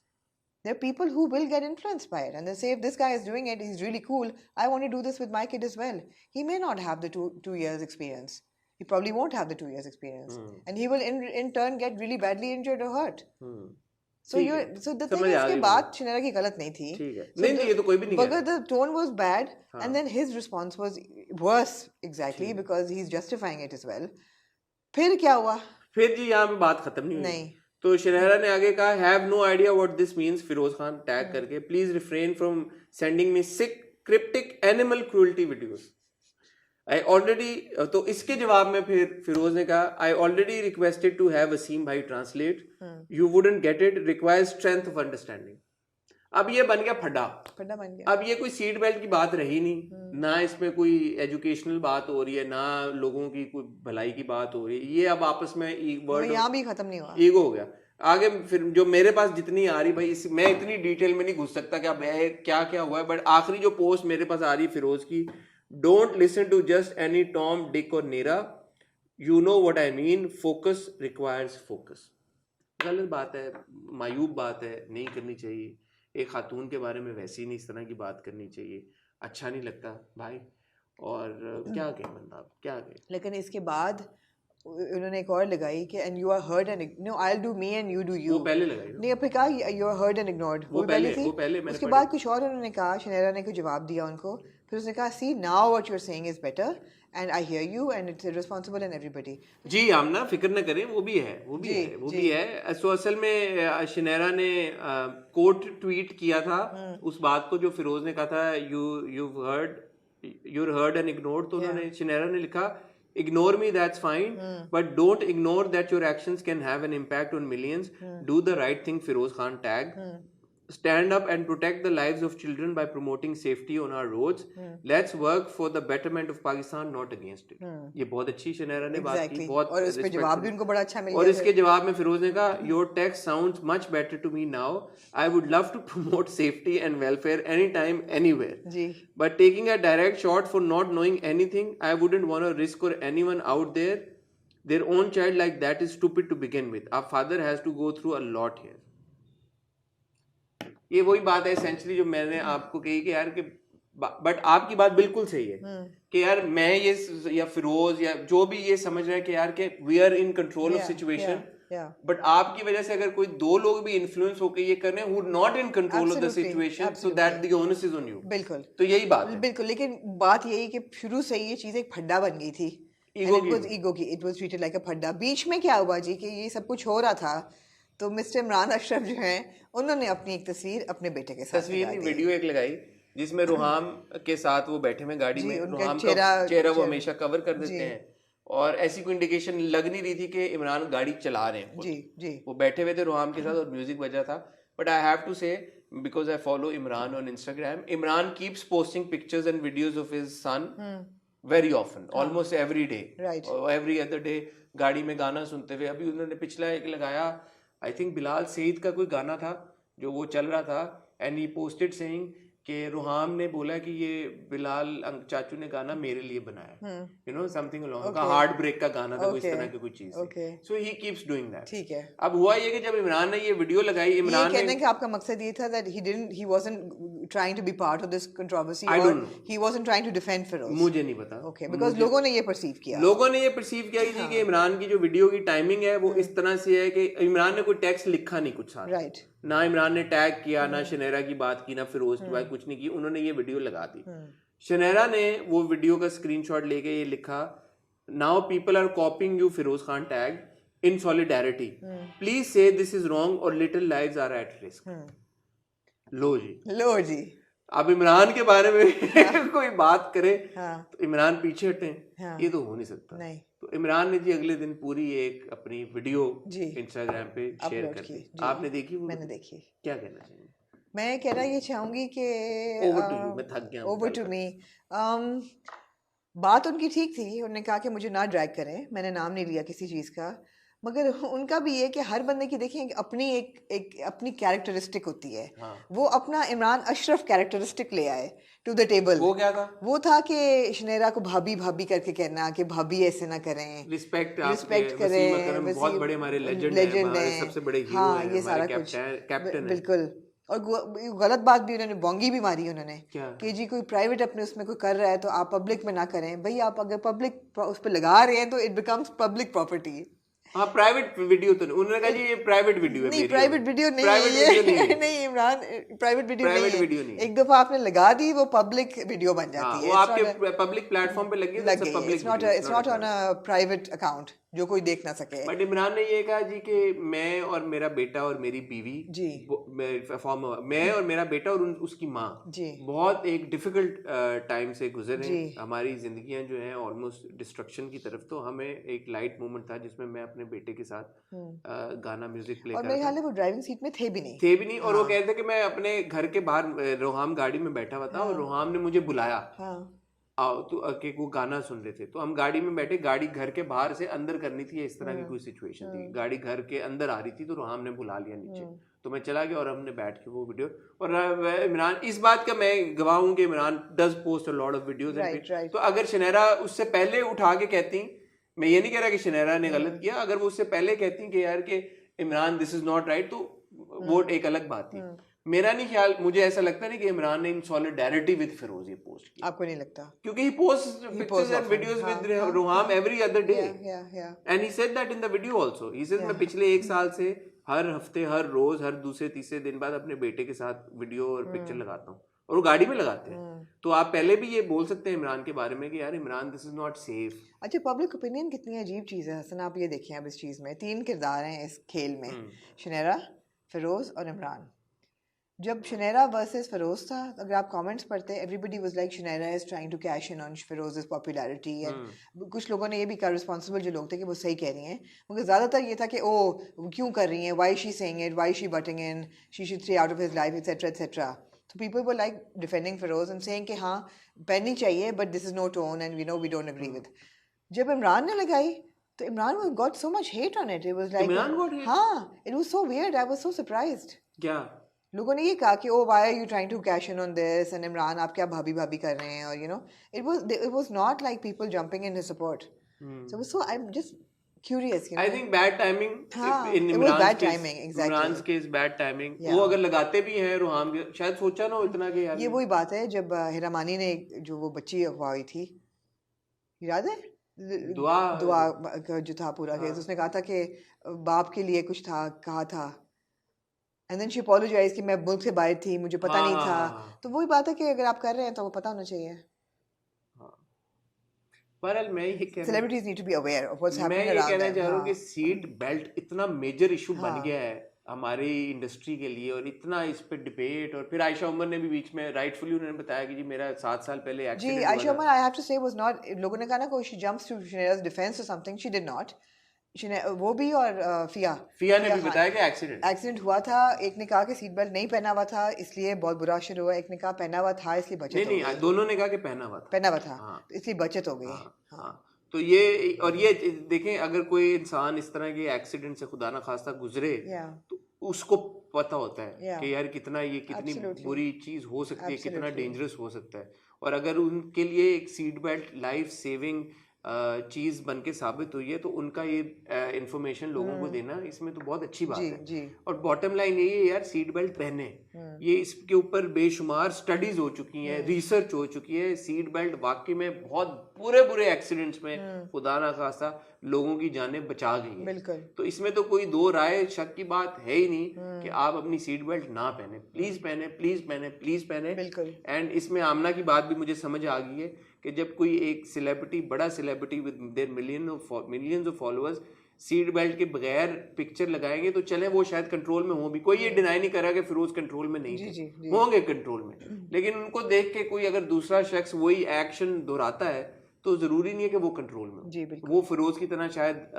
there are people who will get influenced by it and they say if this guy is doing it he's really cool I want to do this with my kid as well he may not have the two years experience he probably won't have the 2 years experience and he will in turn get really badly injured or hurt so the thing is कि बात शिनेरा की गलत नहीं थी ठीक है नहीं ये तो कोई भी नहीं but the tone was bad and then his response was worse exactly because he's justifying it as well फिर क्या हुआ फिर जी यहाँ पे बात खत्म नहीं नहीं तो शहरा ने आगे कहा have no idea what this means Feroze Khan tag करके please refrain from sending me sick cryptic animal cruelty videos I already तो इसके जवाब में फिर फिरोज ने कहा I already requested to have Waseem भाई translate you wouldn't get it requires strength of understanding अब ये बन गया फड्डा बन गया अब ये कोई सीट बेल्ट की बात रही नहीं ना इसमें कोई एजुकेशनल बात हो रही है ना लोगों की कोई भलाई की बात हो रही है ये अब आपस में वर्ड यहाँ भी खत्म नहीं हुआ ईगो हो गया आगे फिर जो मेरे पास जितनी आ रही भाई मैं इतनी डिटेल में नहीं घुस सकता कि अब क्या क्या हुआ है बट आखिरी जो पोस्ट मेरे पास आ रही है फिरोज की don't listen to just any Tom Dick और नीरा you know what I mean focus requires focus गलत बात है मायूब बात है नहीं करनी चाहिए एक खातून के बारे में वैसे ही नहीं इस तरह की बात करनी चाहिए अच्छा नहीं लगता भाई और क्या कहें बंदा क्या कहें लेकिन इसके बाद उन्होंने एक और लगाई कि and you are heard and no I will do me and you do you वो पहले लगाई नहीं फिर कहा you are heard and ignored वो पहले थी उसके बाद कुछ और उन्होंने कहा शनेरा ने कोई जवाब दिया उनको फिर उसने कहा see now what you are saying is better and I hear you and it's responsible and everybody जी हम ना फिक्र न करें वो भी है सो असल में शनेरा ने कोट ट्वीट किया था उस बात को जो फिरोज ने कहा था you're heard and ignored तो उन्होंने शनेरा ने लिखा ignore me that's fine but don't ignore that your actions can have an impact on millions do the right thing Firoz Khan tag stand up and protect the lives of children by promoting safety on our roads let's work for the betterment of Pakistan not against it ये बहुत अच्छी शनेरा ने बात की बहुत और इस पे जवाब भी उनको बड़ा अच्छा मिल गया और इसके जवाब में फिरोज ने कहा your text sounds much better to me now I would love to promote safety and welfare anytime anywhere ji but taking a direct shot for not knowing anything I wouldn't want to risk or anyone out there their own child like that is stupid to begin with our father has to go through a lot here ये वही बात है essentially जो मैंने आपको कही कि यार कि बट आपकी बात बिल्कुल सही है कि यार मैं ये या फिरोज या जो भी ये समझ रहा है कि यार के we are in control of situation but आपकी वजह से अगर कोई दो लोग भी इन्फ्लुएंस होकर ये कर रहे हैं who not in control of the situation so that the onus is on you बिल्कुल तो यही बात है बिल्कुल लेकिन बात यही कि शुरू से ये चीज एक फड्डा बन गई थी ईगो की it was treated like a फड्डा बीच में क्या हुआ जी कि ये सब कुछ हो रहा था तो मिस्टर इमरान अशरफ जो हैं उन्होंने अपनी एक तस्वीर अपने बेटे के साथ तस्वीर नहीं वीडियो एक लगाई जिसमें रुहाम के साथ वो बैठे में गाड़ी में रुहाम का चेहरा वो हमेशा कवर कर देते हैं और ऐसी कोई इंडिकेशन लग नहीं रही थी कि इमरान गाड़ी चला रहे हैं जी वो बैठे हुए थे रुहाम के साथ और म्यूजिक बजा था बट आई हैव टू से because I follow Imran on Instagram. Imran keeps posting pictures and videos of his son very often, almost every day, Right. Every other day गाड़ी में गाना सुनते हुए। अभी उन्होंने पिछला एक लगाया, आई थिंक बिलाल सईद का कोई गाना था जो वो चल रहा था, एंड ही पोस्टेड सेइंग कि रुहाम ने बोला कि ये बिलाल चाचू ने गाना मेरे लिए बनाया, you know something along, heartbreak का गाना था, इस तरह की कोई चीज। So he keeps doing that. ठीक है। अब हुआ ये कि जब इमरान ने ये वीडियो लगाई, इमरान कहने का आपका मकसद ये था that he wasn't trying to be part of this controversy, I or don't know. he wasn't trying to defend Feroz. मुझे नहीं पता। Okay, because लोगों ने ये perceive किया। लोगों ने ये परसीव किया थी कि इमरान की जो वीडियो की टाइमिंग है वो इस तरह से है कि इमरान ने कोई टेक्स्ट लिखा नहीं कुछ साथ, Right. ना इमरान ने टैग किया, ना शनेरा की बात की, ना फिरोज की बात, कुछ नहीं की, उन्होंने ये वीडियो लगा दी। शनेरा ने वो वीडियो का स्क्रीनशॉट लेके ये लिखा, now people are copying you Feroze Khan tag in solidarity, please say this is wrong और little lives are at risk. लो जी, अब इमरान के बारे में कोई बात करे तो इमरान पीछे हटे, ये तो हो नहीं सकता। नहीं। तो इमरान ने जी अगले दिन पूरी एक अपनी वीडियो इंस्टाग्राम पे शेयर कर दी। आपने देखी वो? मैंने देखी। क्या कहना चाहिए? मैं कहना ये चाहूंगी कि ओवर टू यू, मैं थक गया हूं। Over to me. बात उनकी ठीक थी, उन्होंने कहा कि मुझे ना ड्रैग करें, मैंने नाम नहीं लिया किसी चीज़ का, मगर उनका भी ये कि हर बंदे की देखिए अपनी एक अपनी कैरेक्टरिस्टिक होती है। वो अपना इमरान अशरफ कैरेक्टरिस्टिक ले आए टू द टेबल। वो क्या था? वो था कि शनेरा को भाभी भाभी करके कहना कि भाभी ऐसे ना करें, रिस्पेक्ट करें, बहुत बड़े हमारे लेजेंड हैं, सबसे बड़े हीरो हैं, ये सारा कुछ कैप्टन, बिल्कुल। और गलत बात भी उन्होंने बोंगी भी मारी उन्होंने कि जी कोई प्राइवेट अपने उसमें कोई कर रहा है तो आप पब्लिक में ना करें। भाई आप अगर पब्लिक उस पर लगा रहे हैं तो इट बिकम्स पब्लिक प्रॉपर्टी। हाँ, प्राइवेट वीडियो तो नहीं, उन्होंने कहा जी ये प्राइवेट वीडियो है। नहीं, प्राइवेट वीडियो नहीं है। नहीं इमरान, प्राइवेट वीडियो नहीं। एक दफा आपने लगा दी वो पब्लिक वीडियो बन जाती है। वो आपके पब्लिक प्लेटफॉर्म पे लगी, it's not on a private account जो कोई देख ना सके। बट इमरान ने ये कहा जी कि मैं और मेरा बेटा और मेरी बीवी जी, मैं और मेरा बेटा और उसकी माँ जी बहुत एक डिफिकल्ट टाइम से गुजरे। हमारी जिंदगियां जो हैं ऑलमोस्ट डिस्ट्रक्शन की तरफ, तो हमें एक लाइट मोमेंट था जिसमें मैं अपने बेटे के साथ गाना म्यूजिक प्ले कर रहा था। और मेरे ख्याल में वो ड्राइविंग सीट में थे भी नहीं। और वो कह रहे थे कि मैं अपने घर के बाहर रोहाम गाड़ी में बैठा हुआ था और रोहाम ने मुझे बुलाया, आओ तो कि वो गाना सुन रहे थे। तो हम गाड़ी में बैठे, गाड़ी घर के बाहर से अंदर करनी थी, इस तरह की कोई सिचुएशन थी, गाड़ी घर के अंदर आ रही थी, तो रोहाम ने बुला लिया नीचे, तो मैं चला गया और हमने बैठ के वो वीडियो। और इमरान, इस बात का मैं गवाह हूं कि Imran does post a lot of videos. तो अगर शनेरा उससे पहले उठा के कहती, मैं ये नहीं कह रहा कि शनेरा ने गलत किया, अगर वो उससे पहले कहती कि यार कि Imran this is not right, तो वो एक अलग बात थी। मेरा नहीं ख्याल, मुझे ऐसा लगता नहीं कि इमरान ने इन सॉलिडारिटी विद फिरोज ये पोस्ट किया। आपको नहीं लगता? क्योंकि he post pictures and videos with Reham every other day, and he said that in the video also. He said मैं पिछले एक साल से हर हफ्ते, हर रोज, हर दूसरे तीसरे दिन बाद अपने बेटे के साथ वीडियो और पिक्चर लगाता हूँ, और वो गाड़ी में लगाते हैं। तो आप पहले भी ये बोल सकते हैं इमरान के बारे में कि यार Imran this is not safe. अच्छा, पब्लिक ओपिनियन कितनी अजीब चीज़ है हसन, आप ये देखें अब इस चीज़ में 3 किरदार हैं इस खेल में, शनेरा, फिरोज और इमरान। जब शनेरा वर्सेस फिरोज था, अगर आप कमेंट्स पढ़ते, everybody was like Shaniera is trying to cash in on Feroze popularity, and कुछ लोगों ने ये भी कहा, रिस्पॉन्सिबल जो लोग थे, कि वो सही कह रही हैं, मगर ज़्यादातर ये था कि ओ क्यों कर रही हैं, why she saying it, why she butting in, she should stay out of his life, etcetera etcetera. तो people were like defending Feroze and saying कि हाँ पहननी चाहिए, but this is no tone and we know we don't agree with. जब इमरान ने लगाई तो Imran got so much hate on it, it was like, हाँ, it was so weird, I was so surprised. क्या लोगों ने ये कहा कि oh why are you trying to cash in on this, and Imran आप क्या भाभी भाभी कर रहे हैं, और you know it was not like people jumping in his support. So so I am just curious, you know, I think bad timing in Imran के is bad timing. वो अगर लगाते भी हैं रुहाम के, शायद सोचा ना हो इतना कि यार, ये वही बात है जब हिरामानी ने जो वो बच्ची अफवाह हुई थी, याद है, दुआ जो था पूरा केस, उसने कहा था कि बाप के लिए कुछ था, कहा था, एंड देन शी अपोलोजाइज कि मैं मुल्क से बाहर थी, मुझे पता नहीं था। तो वही बात है कि अगर आप कर रहे हैं तो वो पता होना चाहिए। बहरहाल मैं ये कह celebrities need to be aware of what's happening around them. मैं ये कहना चाह रहा हूं कि सीट बेल्ट इतना मेजर इशू बन गया है हमारी इंडस्ट्री के लिए, और इतना इस पे डिबेट, और फिर आयशा उमर ने भी बीच में राइटफुली उन्होंने बताया कि जी मेरा 7 साल पहले एक्सीडेंट जी, Ayesha Omar, I have to say, was not, लोगों ने कहा ना कोई she jumps to Shaniera's defence और समथिंग, शी डिड नॉट। वो भी और फिया ने भी खान। बताया कि एक्सीडेंट हुआ था। एक ने कहा कि सीट बेल्ट नहीं पहना हुआ था इसलिए बहुत बुरा शुरू हुआ, एक ने कहा पहना हुआ था इसलिए बचत हो गई। दोनों ने कहा कि पहना हुआ था। हाँ। इसलिए बचत हो गई। हाँ। तो ये देखें, अगर कोई इंसान इस तरह के एक्सीडेंट से खुदा ना खास्ता गुजरे तो उसको पता होता है कि यार कितनी बुरी चीज हो सकती है, कितना डेंजरस हो सकता है। और अगर उनके लिए एक सीट बेल्ट लाइफ सेविंग चीज बन के साबित हुई है तो उनका ये इंफॉर्मेशन लोगों को देना इसमें तो बहुत अच्छी बात है। और बॉटम लाइन यही है यार, सीट बेल्ट पहने। ये इसके ऊपर बेशुमार स्टडीज हो चुकी हैं, रिसर्च हो चुकी है। सीट बेल्ट वाकई में बहुत बुरे एक्सीडेंट्स में खुदा ना खास्ता लोगों की जानें बचा गई है। तो इसमें तो कोई दो राय शक की बात है ही नहीं कि आप अपनी सीट बेल्ट ना पहने। प्लीज पहने, प्लीज पहने, प्लीज पहने। एंड इसमें आमना की बात भी मुझे समझ आ गई है कि जब कोई एक सेलिब्रिटी, बड़ा celebrity with their millions of followers seat belt के बगैर पिक्चर लगाएंगे तो चले वो शायद कंट्रोल में हो भी। कोई ये डिनाई नहीं कर रहा कि फिरोज कंट्रोल में नहीं थे, होंगे कंट्रोल में। लेकिन उनको देख के कोई अगर दूसरा शख्स वही एक्शन दोहराता है तो जरूरी नहीं है कि वो कंट्रोल में हो। वो फिरोज की तरह शायद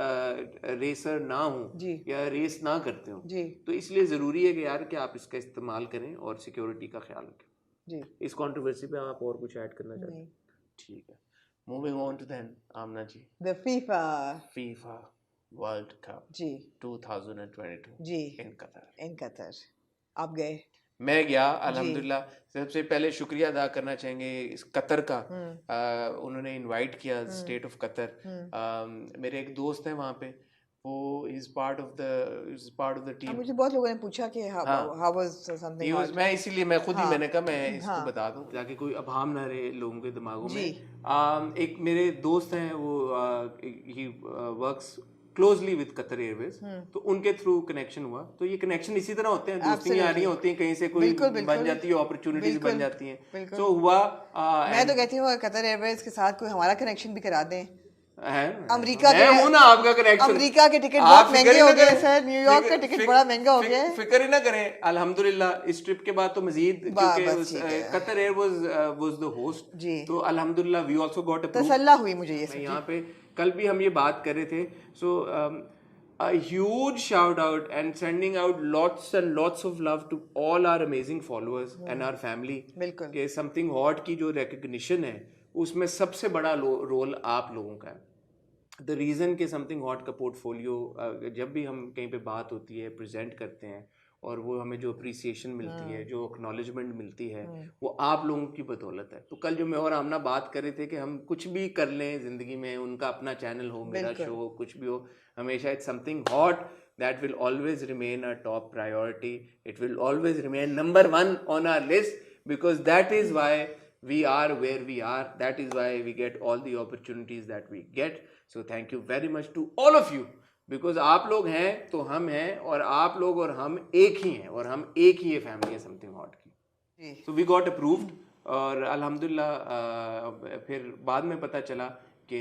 रेसर ना हो या रेस ना करते हो। तो इसलिए जरूरी है कि यार कि आप इसका इस्तेमाल करें और सिक्योरिटी का ख्याल रखें। इस कंट्रोवर्सी पे आप और कुछ ऐड करना चाहते हैं? ठीक है, moving on to then Amna ji, the FIFA World Cup जी 2022 जी इन कतर आप गए? मैं गया अल्हम्दुलिल्लाह। सबसे पहले शुक्रिया अदा करना चाहेंगे इस कतर का। उन्होंने इनवाइट किया, स्टेट ऑफ कतर। मेरे एक दोस्त हैं वहाँ पे, वो is part of the team. मुझे बहुत लोगों ने पूछा कि how was something मैं इसीलिए मैं खुद ही मैंने कहा मैं इसको बता दूं ताकि कोई अभाम ना रहे लोगों के दिमागों में। एक मेरे दोस्त हैं, वो he works closely with Qatar Airways, तो उनके थ्रू कनेक्शन हुआ। तो ये कनेक्शन इसी तरह होते हैं, दोस्तियां आ रही होती हैं, कहीं से कोई बन जाती है, अपॉर्चुनिटीज बन जाती हैं। तो हुआ मैं तो कहती हूँ कतर एयरवेज के साथ कोई हमारा कनेक्शन भी करा दें। अमेरिका के हूं ना आपका कनेक्शन। अमेरिका के टिकट बहुत महंगे हो गए सर, न्यूयॉर्क का टिकट बड़ा महंगा हो गया है। फिक्र ही ना करें, अल्हम्दुलिल्लाह इस ट्रिप के बाद तो मजीद, क्योंकि Qatar air was the host, तो अल्हम्दुलिल्लाह वी आल्सो गॉट अ तसल्ला हुई मुझे ये सब। यहाँ पे कल भी हम ये बात कर रहे थे। सो a huge shout out and sending out lots and lots of love to all our amazing followers and our family। बिल्कुल कि समथिंग हॉट की जो रिकग्निशन है उसमें सबसे बड़ा रोल आप लोगों का है। द रीज़न के समथिंग हॉट का पोर्टफोलियो जब भी हम कहीं पे बात होती है, प्रेजेंट करते हैं, और वो हमें जो अप्रिसिएशन मिलती है, जो एक्नॉलेजमेंट मिलती है, वो आप लोगों की बदौलत है। तो कल जो मैं और आमना बात कर रहे थे कि हम कुछ भी कर लें ज़िंदगी में, उनका अपना चैनल हो, मेरा शो हो, कुछ भी हो, हमेशा it's something hot that will always remain a top priority. It will always remain number 1 on our list because that is why we are where we are. That is why we get all the opportunities that we get. So thank you very much to all of you. Because आप लोग हैं तो हम हैं, और आप लोग और हम एक ही हैं, और हम एक ही है फैमिली है समथिंग हॉट की। सो वी गॉट अप्रूव्ड, और अल्हम्दुलिल्लाह फिर बाद में पता चला कि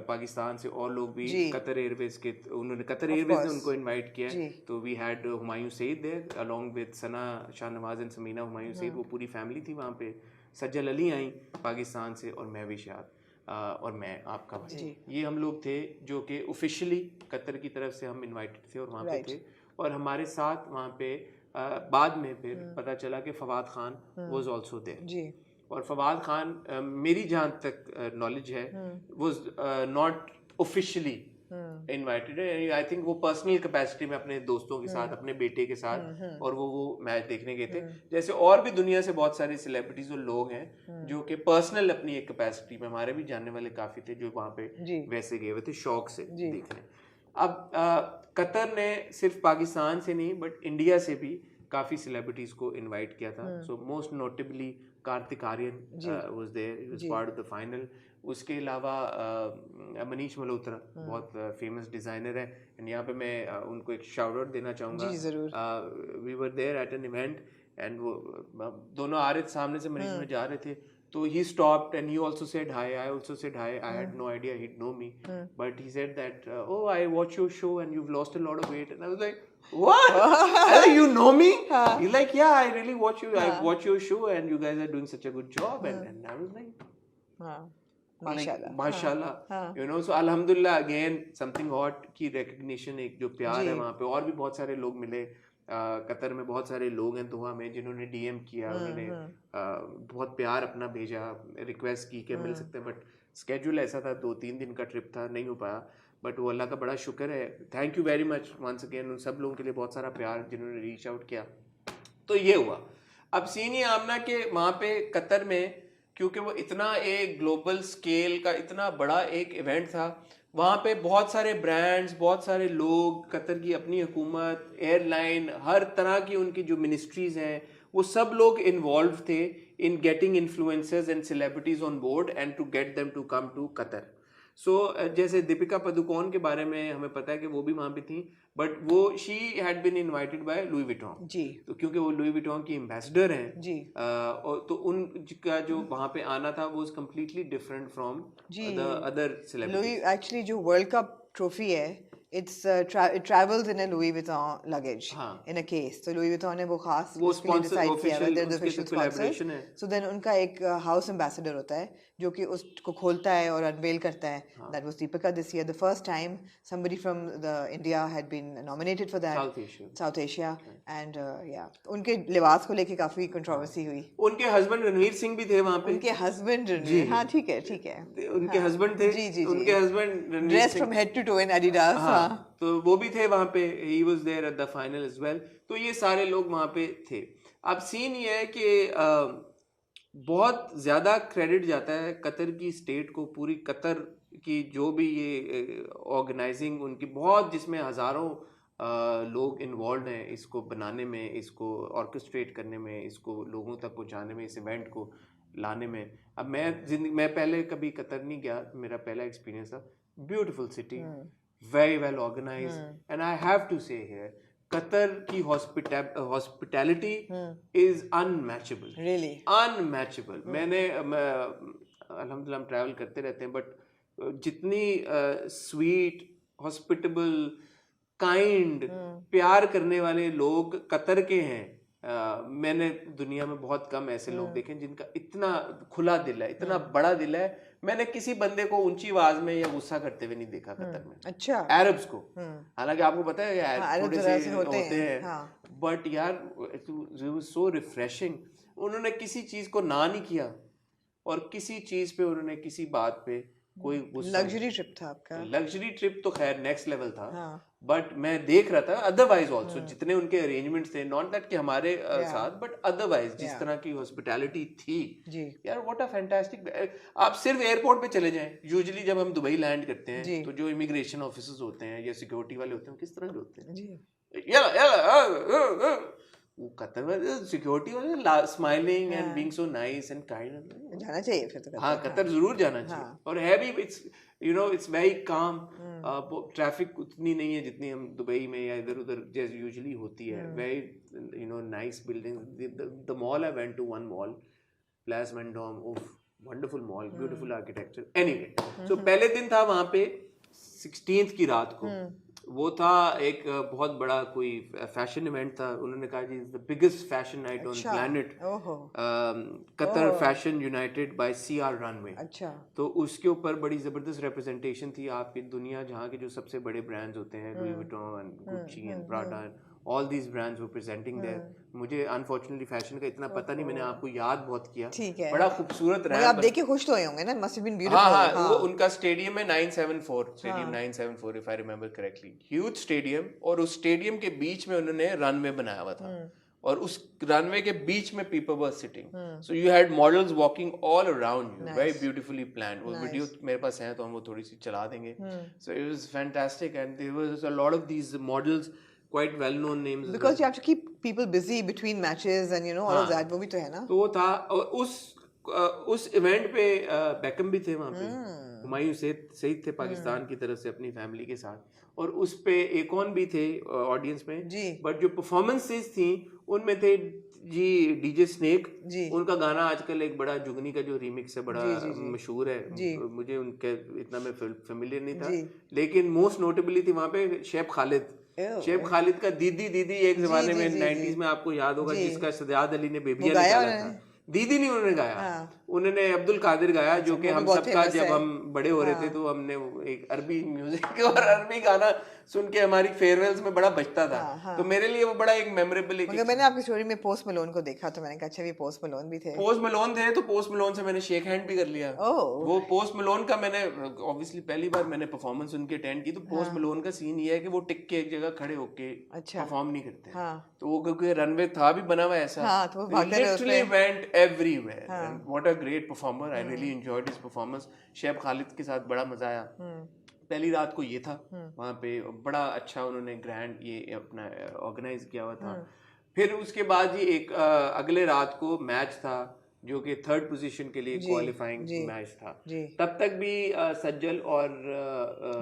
पाकिस्तान से और लोग भी कतर एयरवेज के, उन्होंने कतर एयरवेज ने उनको इनवाइट किया। तो we had Humayun Saeed there along with Sana Shahnawaz and Samina Humayun Saeed, वो पूरी फैमिली थी वहाँ पे। सज्जल अली आई पाकिस्तान से, और मैं भी शाद, और मैं आपका भाई। ये हम लोग थे जो कि ऑफिशियली कतर की तरफ से हम इनवाइटेड थे और वहाँ पे थे। और हमारे साथ वहाँ पे बाद में फिर पता चला कि Fawad Khan was also there. और फवाद खान मेरी जहाँ तक नॉलेज है was not officially invited. I think वो पर्सनल कैपेसिटी में अपने दोस्तों के साथ, अपने बेटे के साथ, और वो मैच देखने गए थे। जैसे और भी दुनिया से बहुत सारे सेलिब्रिटीज और लोग हैं जो कि पर्सनल अपनी एक कैपेसिटी में, हमारे भी जानने वाले काफी थे जो वहाँ पे वैसे गए हुए थे शौक से देखने। अब कतर ने सिर्फ पाकिस्तान से नहीं बट इंडिया से भी काफी सेलिब्रिटीज को इनवाइट किया था। So most notably Kartik Aaryan was there, he was part of the final. उसके अलावा मनीष मल्होत्रा बहुत फेमस डिज़ाइनर है, एंड यहाँ पे मैं उनको एक शाउट आउट देना चाहूँगा। We were there at an event, and वो दोनों आ रहे थे सामने से, मनीष में जा रहे थे, तो he stopped and he also said hi. I also said hi. I had no idea he'd know me, but he said that oh, I watch your show and you've lost a lot of weight, and I was like, what? I like, you know me? He's like, yeah, I really watch you. I watch your show and you guys are doing such a good job, and I was like, माशाल्लाह you know सो अल्हम्दुलिल्लाह again something hot की recognition, एक जो प्यार है वहाँ पे, और भी बहुत सारे लोग मिले कतर में, बहुत सारे लोग हैं दोहा में जिन्होंने डीएम किया, उन्होंने बहुत प्यार अपना भेजा, रिक्वेस्ट की कि मिल सकते हैं, बट स्केड्यूल ऐसा था, 2-3 दिन का ट्रिप था, नहीं हो पाया, बट वो अल्लाह का बड़ा शुक्र है, thank you very much once again उन सब लोगों के लिए बहुत सारा प्यार जिन्होंने रीच आउट किया। तो ये हुआ। अब सीन ये आमना के वहाँ पे कतर में, क्योंकि वो इतना एक ग्लोबल स्केल का इतना बड़ा एक इवेंट था, वहाँ पे बहुत सारे ब्रांड्स, बहुत सारे लोग, कतर की अपनी हुकूमत, एयरलाइन, हर तरह की उनकी जो मिनिस्ट्रीज हैं, वो सब लोग इन्वॉल्व थे in getting influencers and celebrities on board and to get them to come to Qatar. So जैसे दीपिका पादुकोण के बारे में हमें पता है कि वो भी वहाँ पे थी, बट वो she had been invited by Louis Vuitton जी, तो क्योंकि वो लुई विटॉन की एम्बेसडर हैं जी, और तो उनका जो वहाँ पे आना था वो completely different from the other celebrities. Louis actually जो वर्ल्ड कप ट्रॉफी है, it's it travels in a Louis Vuitton luggage in a case. तो Louis Vuitton ने वो खास उसके लिए decide किया है, they're the official sponsors. So then उनका एक house ambassador होता है जो कि उसको खोलता है और unveil करता है. That was Deepika this year. The first time somebody from the India had been nominated for that. South Asia. And yeah, उनके लिबास को लेके काफी controversy हुई. उनके husband रणवीर सिंह भी थे वहाँ पे. उनके husband रणवीर, हाँ ठीक है. उनके husband थे. जी. उनके husband Ranveer dressed from head to toe in Adidas. तो वो भी थे वहाँ पे, he was there at the final as well. तो ये सारे लोग वहाँ पे थे। अब सीन ये है कि बहुत ज़्यादा क्रेडिट जाता है कतर की स्टेट को, पूरी कतर की जो भी ये ऑर्गेनाइजिंग उनकी बहुत, जिसमें हज़ारों लोग इन्वॉल्व हैं इसको बनाने में, इसको ऑर्केस्ट्रेट करने में, इसको लोगों तक पहुँचाने में, इस इवेंट को लाने में। अब मैं पहले कभी कतर नहीं गया, मेरा पहला एक्सपीरियंस था। Beautiful city, very well organized, and I have to say here, Qatar की hospitality is unmatchable. Really? Unmatchable. अल्हम्दुलिल्लाह हम ट्रैवल करते रहते हैं, बट जितनी स्वीट, हॉस्पिटेबल, काइंड, प्यार करने वाले लोग कतर के हैं, मैंने दुनिया में बहुत कम ऐसे लोग देखे जिनका इतना खुला दिल है, इतना बड़ा दिल है। मैंने किसी बंदे को ऊंची आवाज में या गुस्सा करते हुए नहीं देखा कतर में। अच्छा। अरब्स को, हालांकि आपको पता है थोड़े से होते हैं, बट यार इट वाज सो रिफ्रेशिंग। उन्होंने किसी चीज को ना नहीं किया, और किसी चीज पे उन्होंने किसी बात पे कोई गुस्सा। लग्जरी ट्रिप था आपका? लग्जरी ट्रिप तो खैर नेक्स्ट लेवल था, बट मैं देख रहा था अदरवाइज ऑल्सो जितने उनके अरेंजमेंट्स थे, नॉट दैट कि हमारे साथ, बट अदरवाइज जिस तरह की हॉस्पिटैलिटी थी यार, व्हाट अ फैंटास्टिक। आप सिर्फ एयरपोर्ट पे चले जाएं, यूजुअली जब हम दुबई लैंड करते हैं तो जो इमिग्रेशन ऑफिसर्स होते हैं या सिक्योरिटी वाले होते हैं, किस तरह के होते हैं? वो कतर में सिक्योरिटी वाले smiling and being so nice and kind. जाना चाहिए फिर तो। हाँ, कतर जरूर जाना चाहिए। और है भी, it's you know it's very calm. Traffic उतनी नहीं है जितनी हम दुबई में या इधर उधर जैसे यूजुअली होती है। Very you know nice building. The mall I went to, one mall, place Vendome, wonderful mall, beautiful architecture. Anyway, so पहले दिन था वहाँ पे 16th की रात को, वो था एक बहुत बड़ा कोई फैशन इवेंट था। उन्होंने कहा जी the biggest fashion night on planet, Qatar fashion united by CR runway. अच्छा। तो उसके ऊपर बड़ी जबरदस्त रिप्रेजेंटेशन थी आपकी दुनिया, जहाँ के जो सबसे बड़े ब्रांड्स होते हैं, Louis Vuitton, Gucci and Prada, all these brands were presenting there. मुझे अनफॉर्चुनेटली फैशन का इतना पता नहीं, मैंने आपको याद बहुत किया। ठीक है, बड़ा खूबसूरत रहा। आप देख के खुश तो हुए होंगे ना, मस्ट हैव बीन ब्यूटीफुल। हाँ, वो उनका स्टेडियम है 974, stadium 974 if I remember correctly, huge stadium. और उस स्टेडियम के बीच में उन्होंने रनवे बनाया हुआ था, और उस रनवे के बीच में people were sitting, so you had models walking all around you, very beautifully planned. वो वीडियो मेरे पास है तो हम वो थोड़ी सी चला देंगे। So it was fantastic and there was a lot of these models, quite well known names, because you have to keep people busy between matches and you know all of that। वो भी तो है ना। तो वो था, उस event पे बेकम भी थे वहाँ पे, हुमायूं सईद थे पाकिस्तान की तरफ से अपनी फैमिली के साथ, और उस पे एकॉन भी थे ऑडियंस में जी। बट जो परफॉर्मेंसेस थी उनमें थे जी डीजे स्नेक, उनका गाना आजकल एक बड़ा जुगनी का जो रीमिक्स है बड़ा मशहूर है, मुझे उनके इतना मैं फेमिलियर नहीं था, लेकिन मोस्ट नोटेबली थी वहाँ पे शेफ खालिद। शेफ खालिद का दीदी एक जमाने में 90s में आपको याद होगा, जिसका सजाद अली ने बेबिया निकाला था, दीदी नहीं उन्होंने गाया, हाँ। उन्होंने अब्दुल कादिर गाया, जो कि वो भी हम बहुत सबका famous जब है। हम बड़े हो रहे थे तो हमने वो एक अरबी म्यूजिक और अरबी गाना सुन के हमारी फेयरवेल्स में बड़ा बजता था। हाँ, हाँ। तो मेरे लिए वो बड़ा एक मेमोरेबल एक मगर मैंने आपकी स्टोरी में पोस्ट मलोन को देखा तो मैंने कहा अच्छा भी पोस्ट मलोन भी थे। पोस्ट मलोन थे, तो पोस्ट मलोन से मैंने शेक हैंड भी कर लिया। ओह। वो पोस्ट मलोन का मैंने ऑब्वियसली पहली बार मैंने परफॉर्मेंस उनकी अटेंड की, तो पोस्ट मलोन का सीन ये है कि वो टिक के एक जगह खड़े होके अच्छा। परफॉर्म नहीं करते। हाँ। तो वो क्योंकि रनवे था भी बना हुआ ऐसा, हाँ, तो वो भागते रहे लिटरली उसमें। Went everywhere. What a great performer, I really enjoyed his performance. Cheb Khaled के साथ बड़ा मजा आया। पहली रात को ये था वहाँ पे, बड़ा अच्छा उन्होंने ग्रैंड ये अपना ऑर्गेनाइज किया हुआ था। फिर उसके बाद ही एक अगले रात को मैच था जो कि थर्ड पोजीशन के लिए क्वालिफाइंग मैच था। तब तक भी सज्जल और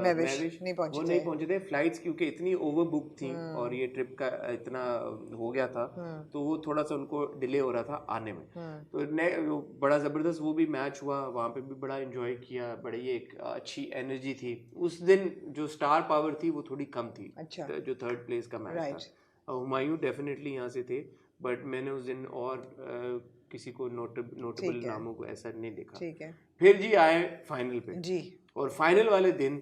मैविश नहीं पहुंचे वो नहीं पहुंचे थे। फ्लाइट्स क्योंकि इतनी ओवरबुक थी और ये ट्रिप का इतना हो गया था, तो वो थोड़ा सा उनको डिले हो रहा था आने में। तो बड़ा जबरदस्त वो भी मैच हुआ, वहाँ पे भी बड़ा एंजॉय किया, बड़ी एक अच्छी एनर्जी थी। उस दिन जो स्टार पावर थी वो थोड़ी कम थी। अच्छा। जो थर्ड प्लेस का मैच था, हुमायूं डेफिनेटली यहाँ से थे, बट मैंने उस दिन और किसी को नोटेबल नामों को ऐसा नहीं देखा। ठीक है। फिर जी आए फाइनल पे जी। और फाइनल वाले दिन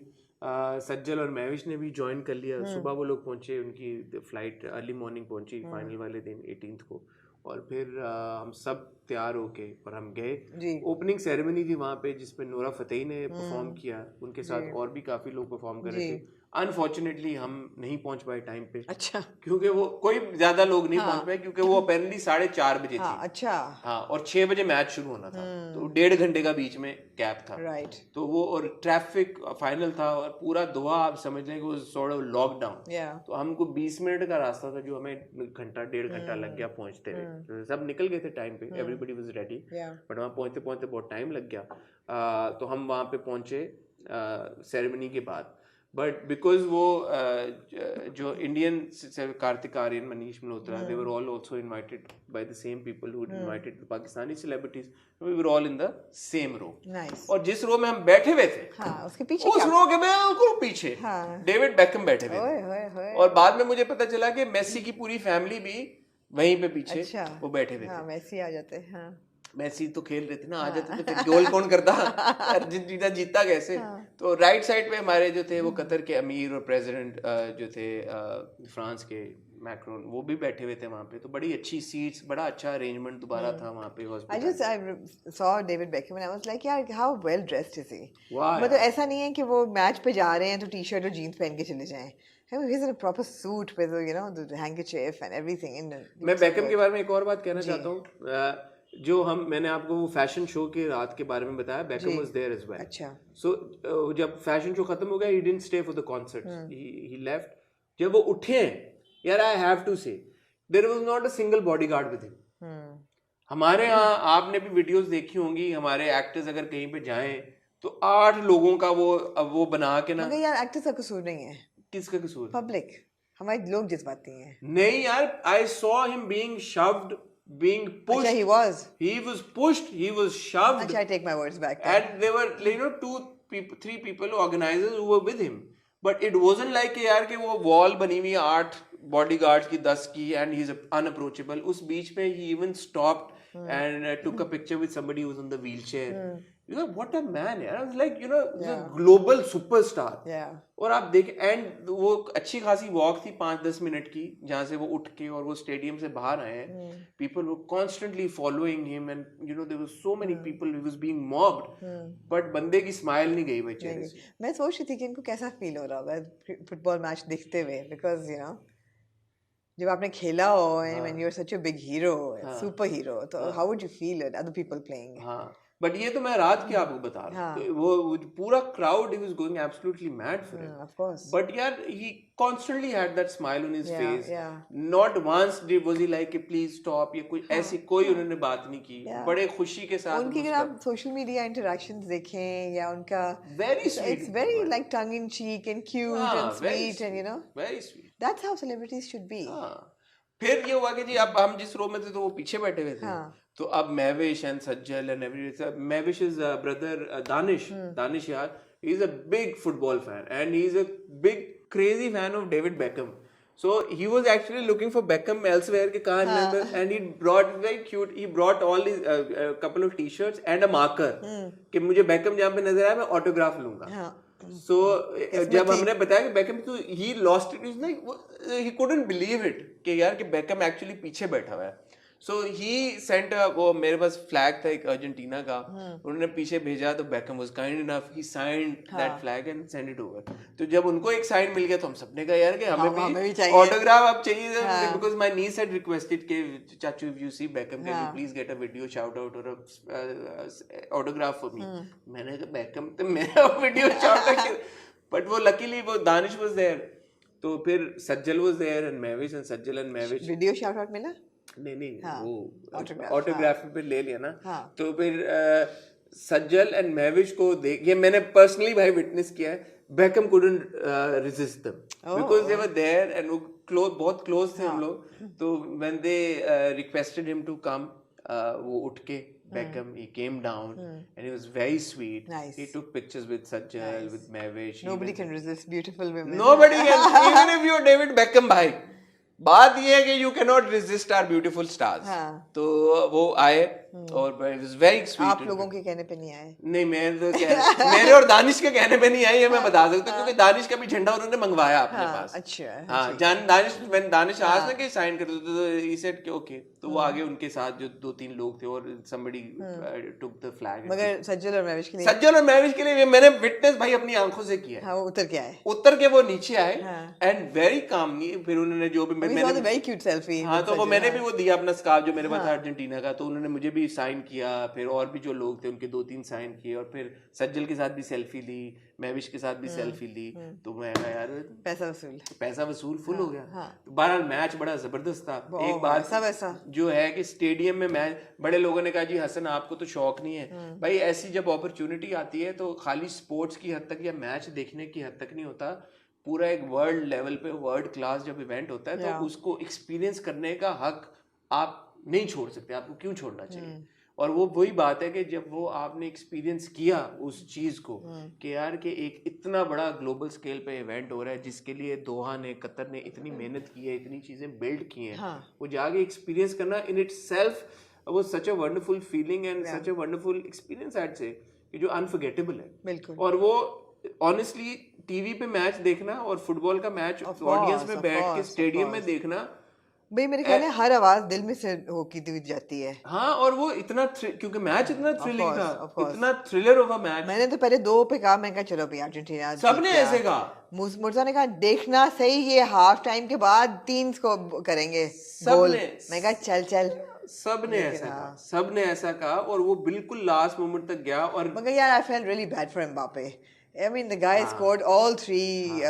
सज्जल और मैविश ने भी ज्वाइन कर लिया। सुबह वो लोग पहुंचे, उनकी फ्लाइट अर्ली मॉर्निंग पहुंची फाइनल वाले दिन 18th को। और फिर हम सब तैयार होके और हम गए। ओपनिंग सेरेमनी थी वहाँ पे जिसपे नोरा फतेही ने परफॉर्म किया, उनके साथ और भी काफी लोग परफॉर्म कर रहे थे। अनफॉर्चुनेटली हम नहीं पहुंच पाए टाइम पे। अच्छा। क्योंकि वो कोई ज्यादा लोग नहीं पहुंच पाए, क्योंकि वो अपेरेंटली 4:30 बजे थी। अच्छा। हाँ, और 6 बजे मैच शुरू होना था, तो 1.5 घंटे का बीच में गैप था। राइट। तो वो और ट्रैफिक फाइनल था और पूरा दोहा आप समझ लें कि वो सॉर्ट ऑफ लॉकडाउन। तो हमको 20 मिनट का रास्ता था जो हमें घंटा 1.5 घंटा लग गया पहुंचते हुए। तो सब निकल गए थे टाइम पे, एवरीबडी वाज रेडी, बट वहाँ पहुंचते पहुंचते बहुत टाइम लग गया। तो हम वहाँ पे पहुंचे सेरेमनी के बाद, बट बिकॉज वो जो Indian Kartik Aaryan, Manish Malhotra, they were all also invited by the same people who invited the Pakistani celebrities. We were all in the same row. Nice. और जिस रो में हम बैठे हुए थे, उसके पीछे उस रो के बिल्कुल पीछे डेविड बेकहम बैठे हुए थे। और बाद में मुझे पता चला कि मेसी की पूरी फैमिली भी वहीं पे पीछे वो बैठे हुए थे। मेसी आ जाते हैं। मैसी तो खेल रहे थे ना, आ जाते तो फिर गोल कौन करता, अर्जेंटीना जीता कैसे। तो राइट साइड पे हमारे जो थे वो कतर के अमीर और प्रेसिडेंट जो थे फ्रांस के मैक्रोन, वो भी बैठे हुए थे वहाँ पे। तो बड़ी अच्छी सीट्स, बड़ा अच्छा अरेंजमेंट दोबारा था वहाँ पे। I saw David Beckham and I was like, यार how well dressed is he? मतलब ऐसा नहीं है कि वो मैच पे जा रहे हैं तो टी शर्ट और जीन्स पहन के चले जाएं। He's in a proper suit with the handkerchief and everything. मैं बैकहम के बारे में एक और बात कहना चाहता हूँ। जो मैंने आपको वो फैशन शो के रात के बारे में बताया, Beckham was there as well. अच्छा। सो जब फैशन शो खत्म हो गया, he didn't stay for the concerts, he left। जब वो उठे हैं, यार I have to say there was not a single bodyguard with him। हमारे यहाँ आपने भी वीडियोस देखी होंगी, हमारे एक्टर्स अगर कहीं पे जाएं तो 8 लोगों का वो बना के ना। मगर यार एक्टर्स का कसूर नहीं है। किसका कसूर? पब्लिक, हमारे लोग जज्बाती हैं। नहीं यार, I saw him being shoved, being pushed. He was pushed, he was shoved. I take my words back. And there were 3 people organizers who were with him, but it wasn't like यार कि वो wall बनी हुई 8 bodyguards की 10 की and he's unapproachable। उस बीच में he even stopped and took a picture with somebody who was on the wheelchair। what a man यार, I was like he's a global superstar। और आप देखें, एंड वो अच्छी खासी वॉक थी 5-10 मिनट की, जहाँ से वो उठ के और वो स्टेडियम से बाहर आए हैं। People were constantly following him and there were so many people, he was being mobbed, but बंदे की स्माइल नहीं गई बेचारे से। मैं सोच रही थी कि इनको कैसा फील हो रहा होगा फुटबॉल मैच देखते हुए, बिकॉज जब आपने खेला हो and when you're such a big hero, super hero, तो how would you feel it other people playing? But ये तो मैं रात की आपको बता रहा हूँ। तो वो पूरा crowd, he was going absolutely mad for him। Of course। But यार he constantly had that smile on his face। Not once was he like please stop, या कोई ऐसी कोई उन्होंने बात नहीं की। बड़े खुशी के साथ उनकी अगर आप सोशल मीडिया इंटरेक्शंस देखें या उनका very sweet, it's very like tongue in cheek and cute and sweet and very sweet। that's how celebrities should be। फिर ये हुआ कि जी अब हम जिस रो में थे तो वो पीछे बैठे हुए थे। तो अब Mehwish and Sajal and everyone, Mehwish is brother Danish यार, he is a big football fan and he is a big crazy fan of David Beckham. So he was actually looking for Beckham elsewhere कि कहाँ remember, and he brought very cute. He brought all these couple of t-shirts and a marker कि मुझे Beckham जहाँ पे नजर आया मैं autograph लूँगा. So जब हमने बताया कि Beckham तो he lost it. He's like he couldn't believe it कि यार कि Beckham actually पीछे बैठा हुआ है. So he sent वो मेरे पास फ्लैग था एक अर्जेंटीना का, उन्होंने पीछे भेजा तो Beckham was kind enough, he signed that flag and sent it over. तो जब उनको एक साइन मिल गया तो हम सबने कहा यार कि हमें भी ऑटोग्राफ अब चाहिए, because my niece had requested कि चाचू if you see Beckham can you please get a video shout out or a autograph for me. मैंने कहा Beckham तो मेरा वीडियो shout out, but वो luckily वो दानिश was there. तो फिर सज्जल was there and Mavish and Sajal and Mavish video shout out मिला नहीं वो ऑटोग्राफ पे ले लिया ना. तो फिर सज्जल एंड महविश को देख, ये मैंने पर्सनली भाई विटनेस किया है, Beckham couldn't resist them because they were there and वो बहुत क्लोज थे हम लोग. तो when they requested him to come, वो उठ के Beckham he came down and he was very sweet. Nice. He took pictures with Sajjal, with Mavish. Nobody can resist beautiful women. Nobody can, even if you're David Beckham भाई. बात ये है कि you cannot resist our beautiful stars. तो वो आए और it was very sweet. आप लोगों के कहने पे नहीं आए? नहीं मेरे और दानिश के कहने पे नहीं आए, ये मैं बता सकता हूँ क्योंकि दानिश का भी झंडा उन्होंने मंगवाया अपने पास. अच्छा. हाँ दानिश आज ना कि साइन कर दो तो he said कि ओके, तो वो आगे उनके साथ जो 2-3 लोग थे और somebody took the flag. मगर सज्जल और महविश के लिए मैंने विटनेस भाई अपनी आंखों से किया. हाँ, वो उतर के वो नीचे आए एंड वेरी कामली फिर उन्होंने जो भी मैंने very cute selfie. हाँ तो वो मैंने भी वो दिया अपना स्कार्फ जो मेरे पास था अर्जेंटीना का, तो उन्होंने मुझे भी साइन किया, फिर और भी जो लोग थे उनके 2-3 साइन किए और फिर सज्जल के साथ भी सेल्फी ली, महविश के साथ भी सेल्फी ली. तो मैं यार पैसा वसूल फुल हो गया. तो बहरहाल मैच बड़ा जबरदस्त था. एक बात जो है कि स्टेडियम में मैच, बड़े लोगों ने कहा जी हसन आपको तो शौक नहीं है भाई, ऐसी जब अपॉर्चुनिटी आती है तो खाली स्पोर्ट्स की हद तक या मैच देखने की हद तक नहीं होता, पूरा एक वर्ल्ड लेवल पे वर्ल्ड क्लास जब इवेंट होता है तो उसको एक्सपीरियंस करने का हक आप नहीं छोड़ सकते. आपको क्यों छोड़ना चाहिए? और वो वही बात है कि जब वो आपने एक्सपीरियंस किया उस चीज को कि यार कि एक इतना बड़ा ग्लोबल स्केल पे इवेंट हो रहा है जिसके लिए दोहा ने, कतर ने इतनी मेहनत की है, इतनी चीजें बिल्ड की हैं, वो जाके एक्सपीरियंस करना इन इटसेल्फ वो such a wonderful feeling and such a wonderful experience I say जो अनफॉरगेटेबल है. बिल्कुल. और वो ऑनेस्टली टीवी पे मैच देखना और फुटबॉल का मैच ऑडियंस में बैठ के स्टेडियम में देखना भाई मेरे ख्याल में हर आवाज दिल में से होकी दी जाती है. हाँ, और वो इतना क्योंकि मैच इतना थ्रिलिंग था, इतना थ्रिलर ऑफ अ मैच. मैंने तो पहले 2 पे कहा, मैं कहा चलो भाई अर्जेंटीना, सबने ऐसे कहा. मुर्जा ने कहा देखना सही, ये हाफ टाइम के बाद 3 को करेंगे गोल. मैं कहा चल सबने ऐसा कहा और वो बिल्कुल लास्ट मोमेंट तक गया. और मगर यार I felt really bad for Mbappe. I mean, the guy scored all 3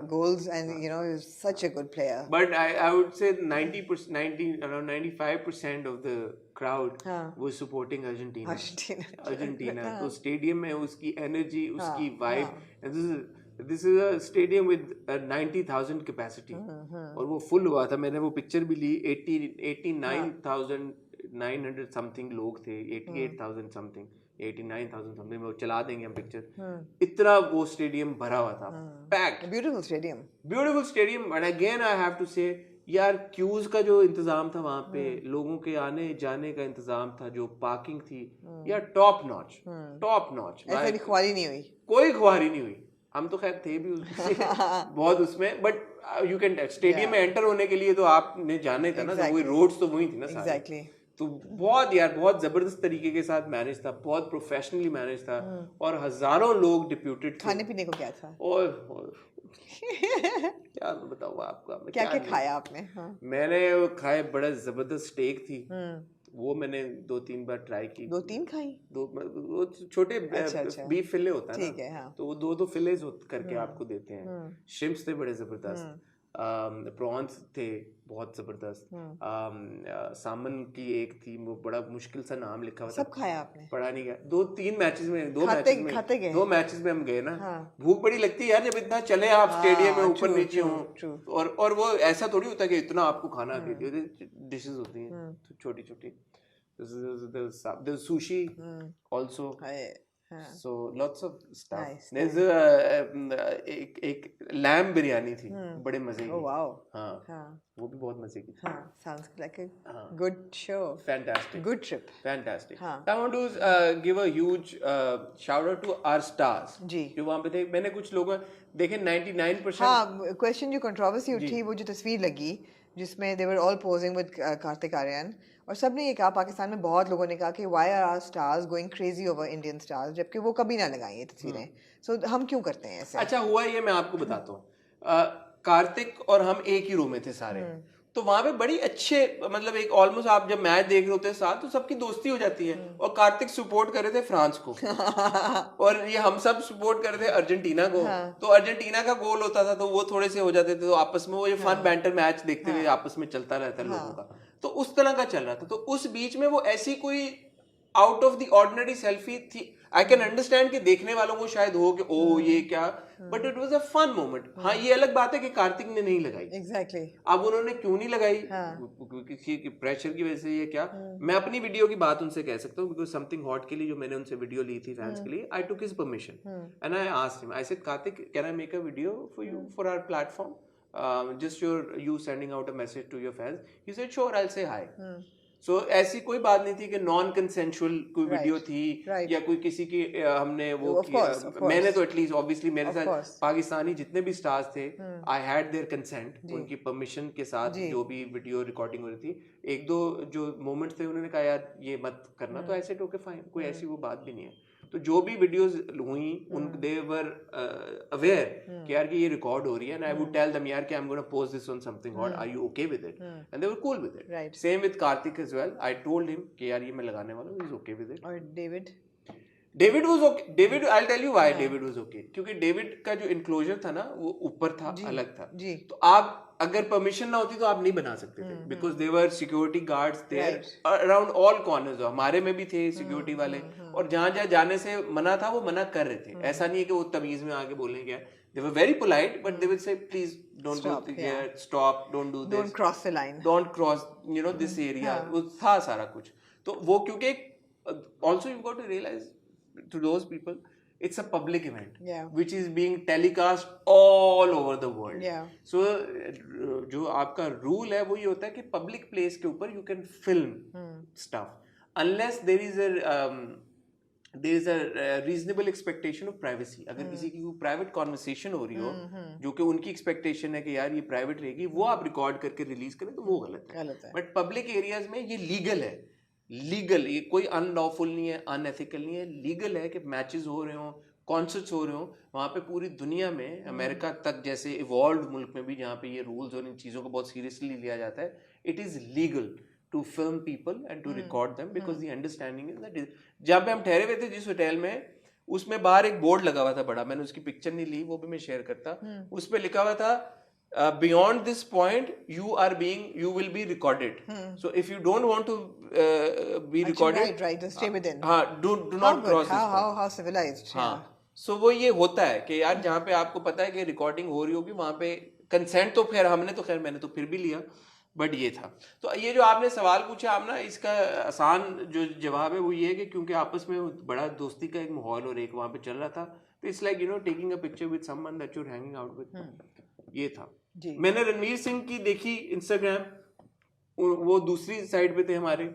goals, and you know, he's such a good player. But I would say around 95% of the crowd was supporting Argentina. तो stadium में उसकी energy, उसकी vibe, and this is a stadium with 90,000 capacity. और वो full हुआ था. मैंने वो पिक्चर भी ली. 89,900 समथिंग लोग थे, 88,000 समथिंग, 89,000 समथिंग. वो चला देंगे हम पिक्चर. इतना वो स्टेडियम भरा हुआ था, packed. Beautiful stadium. But again I have to say यार क्यूज का जो इंतजाम था वहां पे, लोगों के आने जाने का इंतजाम था, जो पार्किंग थी यार टॉप नॉच. ऐसा ख्वारी नहीं हुई, कोई ख्वारी नहीं हुई. हम तो खैर थे भी बहुत उसमें, बट यू कैन स्टेडियम में एंटर होने के लिए तो आपने जाना ही था ना, वही रोड्स तो वही थी ना सारी. तो बहुत जबरदस्त तरीके के साथ मैनेज था, बहुत प्रोफेशनली मैनेज था. और हजारों लोग डिप्यूटेड थे. खाने पीने को क्या था? क्या बताऊँ आपको, क्या खाया आपने? मैंने खाए, बड़ा जबरदस्त स्टेक थी, वो मैंने 2-3 बार ट्राई की. 2-3 खाई? वो छोटे बीफ फिले होता है ना, हाँ. तो वो 2 फिलेज करके आपको देते हैं. शिम्प्स थे बड़े जबरदस्त, प्रॉन्स थे बहुत जबरदस्त, सामन की एक थी, वो बड़ा मुश्किल सा नाम लिखा हुआ था. सब खाया आपने? पढ़ा नहीं गया. 2-3 मैचेस में, 2 मैचेस में हम गए ना. भूख बड़ी लगती है यार जब इतना चले आप स्टेडियम में ऊपर नीचे हो. और वो ऐसा थोड़ी होता है कि इतना आपको खाना डिशेस होती हैं छोटी छोटी. Sushi also So lots of stuff. Nice, There's एक लैम बिरयानी थी, बड़े मजे की. wow. हाँ, वो भी बहुत मजे की थी. Sounds like a good show. Fantastic. Good trip. Fantastic. हाँ. I want to give a huge shout out to our stars. जी. जो वहाँ पे थे, मैंने कुछ लोगों देखे 99%. हाँ, क्वेश्चन जो कंट्रोवर्सी उठी वो जो तस्वीर लगी जिसमें they were all posing with Kartik Aaryan और सब ने ये कहा, पाकिस्तान में बहुत लोगों ने कहा कि why are our stars going crazy over Indian stars, जबकि वो कभी ना लगाएं ये तस्वीरें. So हम क्यों करते हैं ऐसे? अच्छा हुआ ये, मैं आपको बताता हूँ. कार्तिक और हम एक ही रूम में थे सारे, तो वहां पे बड़ी अच्छे, मतलब एक ऑलमोस्ट आप जब मैच देख रहे होते हैं साथ तो सबकी दोस्ती हो जाती है. और कार्तिक सपोर्ट कर रहे थे फ्रांस को और ये हम सब सपोर्ट कर रहे थे अर्जेंटीना को. तो अर्जेंटीना का गोल होता था तो वो थोड़े से हो जाते थे, तो आपस में वो ये फन बैंटर मैच देखते हुए आपस में चलता रहता है लोगों का. तो उस तरह का चल रहा था. तो उस बीच में वो ऐसी कोई out of the ordinary selfie थी. आई कैन अंडरस्टैंड कि देखने वालों को शायद हो कि ओ ये क्या, but it was a fun moment. हाँ, ये अलग बात है कि कार्तिक ने नहीं लगाई. एग्जैक्टली. अब उन्होंने क्यों नहीं लगाई, किसी प्रेशर की वजह से, ये क्या. मैं अपनी वीडियो की बात उनसे कह सकता हूँ, बिकॉज समथिंग हॉट के लिए जो मैंने उनसे वीडियो ली थी फैंस के लिए, I took his permission and I asked him, I said Kartik, can I make a video for you for our platform, just you sending out a message to your fans. He said sure, I'll say hi. So ऐसी कोई बात नहीं थी कि non consensual कोई video थी या कोई किसी की हमने वो किया. मैंने तो एटलीस्ट ऑब्वियसली मेरे साथ पाकिस्तानी जितने भी स्टार्स थे, आई हैड देयर कंसेंट, उनकी परमिशन के साथ जो भी वीडियो रिकॉर्डिंग हो रही थी. एक दो जो मोमेंट्स थे उन्होंने कहा यार ये मत करना, तो ऐसे ओके फाइन, कोई ऐसी वो बात भी नहीं है. तो जो भी वीडियोस हुई उन दे वर अवेयर कि यार कि ये रिकॉर्ड हो रही है, and I would tell them यार कि I am gonna post this on something hot, are you okay with it, and they were cool with it. Same with Kartik as well. I told him कि यार ये मैं लगाने वाला हूं, he is okay with it. और David was okay. David, I will tell you why David was okay. क्योंकि डेविड का जो इनक्लोजर था ना वो ऊपर था, अलग था. तो आप अगर परमिशन ना होती तो आप नहीं बना सकते थे, because there were security guards there around all corners. हमारे में भी थे सिक्योरिटी वाले, और जहां जहां जाने से मना था वो मना कर रहे थे. ऐसा नहीं है कि वो तमीज में आके बोलने गया. They were very polite, but they would say, please don't stop, go here, stop, don't do this, don't cross the line, don't cross, this area. वो था सारा कुछ. तो वो क्योंकि also you've got to realize to those people, it's a public event, which is being telecast all over the world. So जो आपका rule है वो ये होता है कि public place के ऊपर you can film stuff unless there is a reasonable expectation of privacy. अगर किसी की प्राइवेट कॉन्वर्सेशन हो रही हो जो कि उनकी एक्सपेक्टेशन है कि यार ये प्राइवेट रहेगी, वो आप रिकॉर्ड करके रिलीज करें तो वो गलत है. बट पब्लिक एरियाज में ये लीगल है. लीगल, ये कोई अनलॉफुल नहीं है, अनएथिकल नहीं है. लीगल है कि मैचेस हो रहे हो, कॉन्सर्ट्स हो रहे हो. वहाँ पे पूरी दुनिया में, अमेरिका तक जैसे इवॉल्व मुल्क में भी जहाँ पे ये रूल्स और इन चीज़ों को बहुत सीरियसली लिया जाता है, it is legal to film people and to record them because the understanding is that जहाँ पे हम ठहरे हुए थे जिस होटल में, उसमें बाहर एक बोर्ड लगा हुआ था बड़ा, मैंने उसकी पिक्चर नहीं ली, वो भी मैं शेयर करता. उस पे लिखा हुआ था beyond this point you will be recorded. So if you don't want to be recorded, right, just stay within. हाँ, do not cross this point. How civilized. हाँ, so वो ये होता है कि यार जहाँ पे आपको पता है कि रिकॉर्डिंग हो रही होगी वहाँ पे कंसेंट तो खैर हमने तो खैर मैंने तो फिर भी लिया, बट ये था. तो ये जो आपने सवाल पूछा आप ना, इसका आसान जो जवाब है वो ये है कि क्योंकि आपस में बड़ा दोस्ती का एक माहौल और एक वहाँ पे चल रहा था, तो it's like taking a picture with someone that you are hanging out with. ये था. मैंने रणवीर सिंह की देखी इंस्टाग्राम, वो दूसरी साइड पे थे हमारे,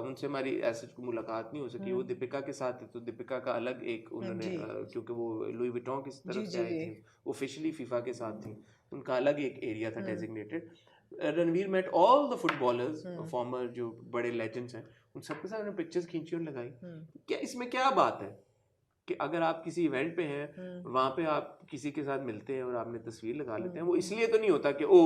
उनसे हमारी ऐसे मुलाकात नहीं हो सकी. वो दीपिका के साथ थे, तो दीपिका का अलग एक उन्होंने, क्योंकि वो लुई विटॉन की तरफ से आई थी, ऑफिशियली फीफा के साथ थी, उनका अलग एक एरिया था designated. Ranveer met all the footballers, former जो बड़े लेजेंड्स हैं, उन सबके साथ उन्होंने पिक्चर्स खींची और लगाई. क्या इसमें क्या बात है कि अगर आप किसी इवेंट पे हैं, वहाँ पे आप किसी के साथ मिलते हैं और आपने तस्वीर लगा लेते हैं, वो इसलिए तो नहीं होता कि ओ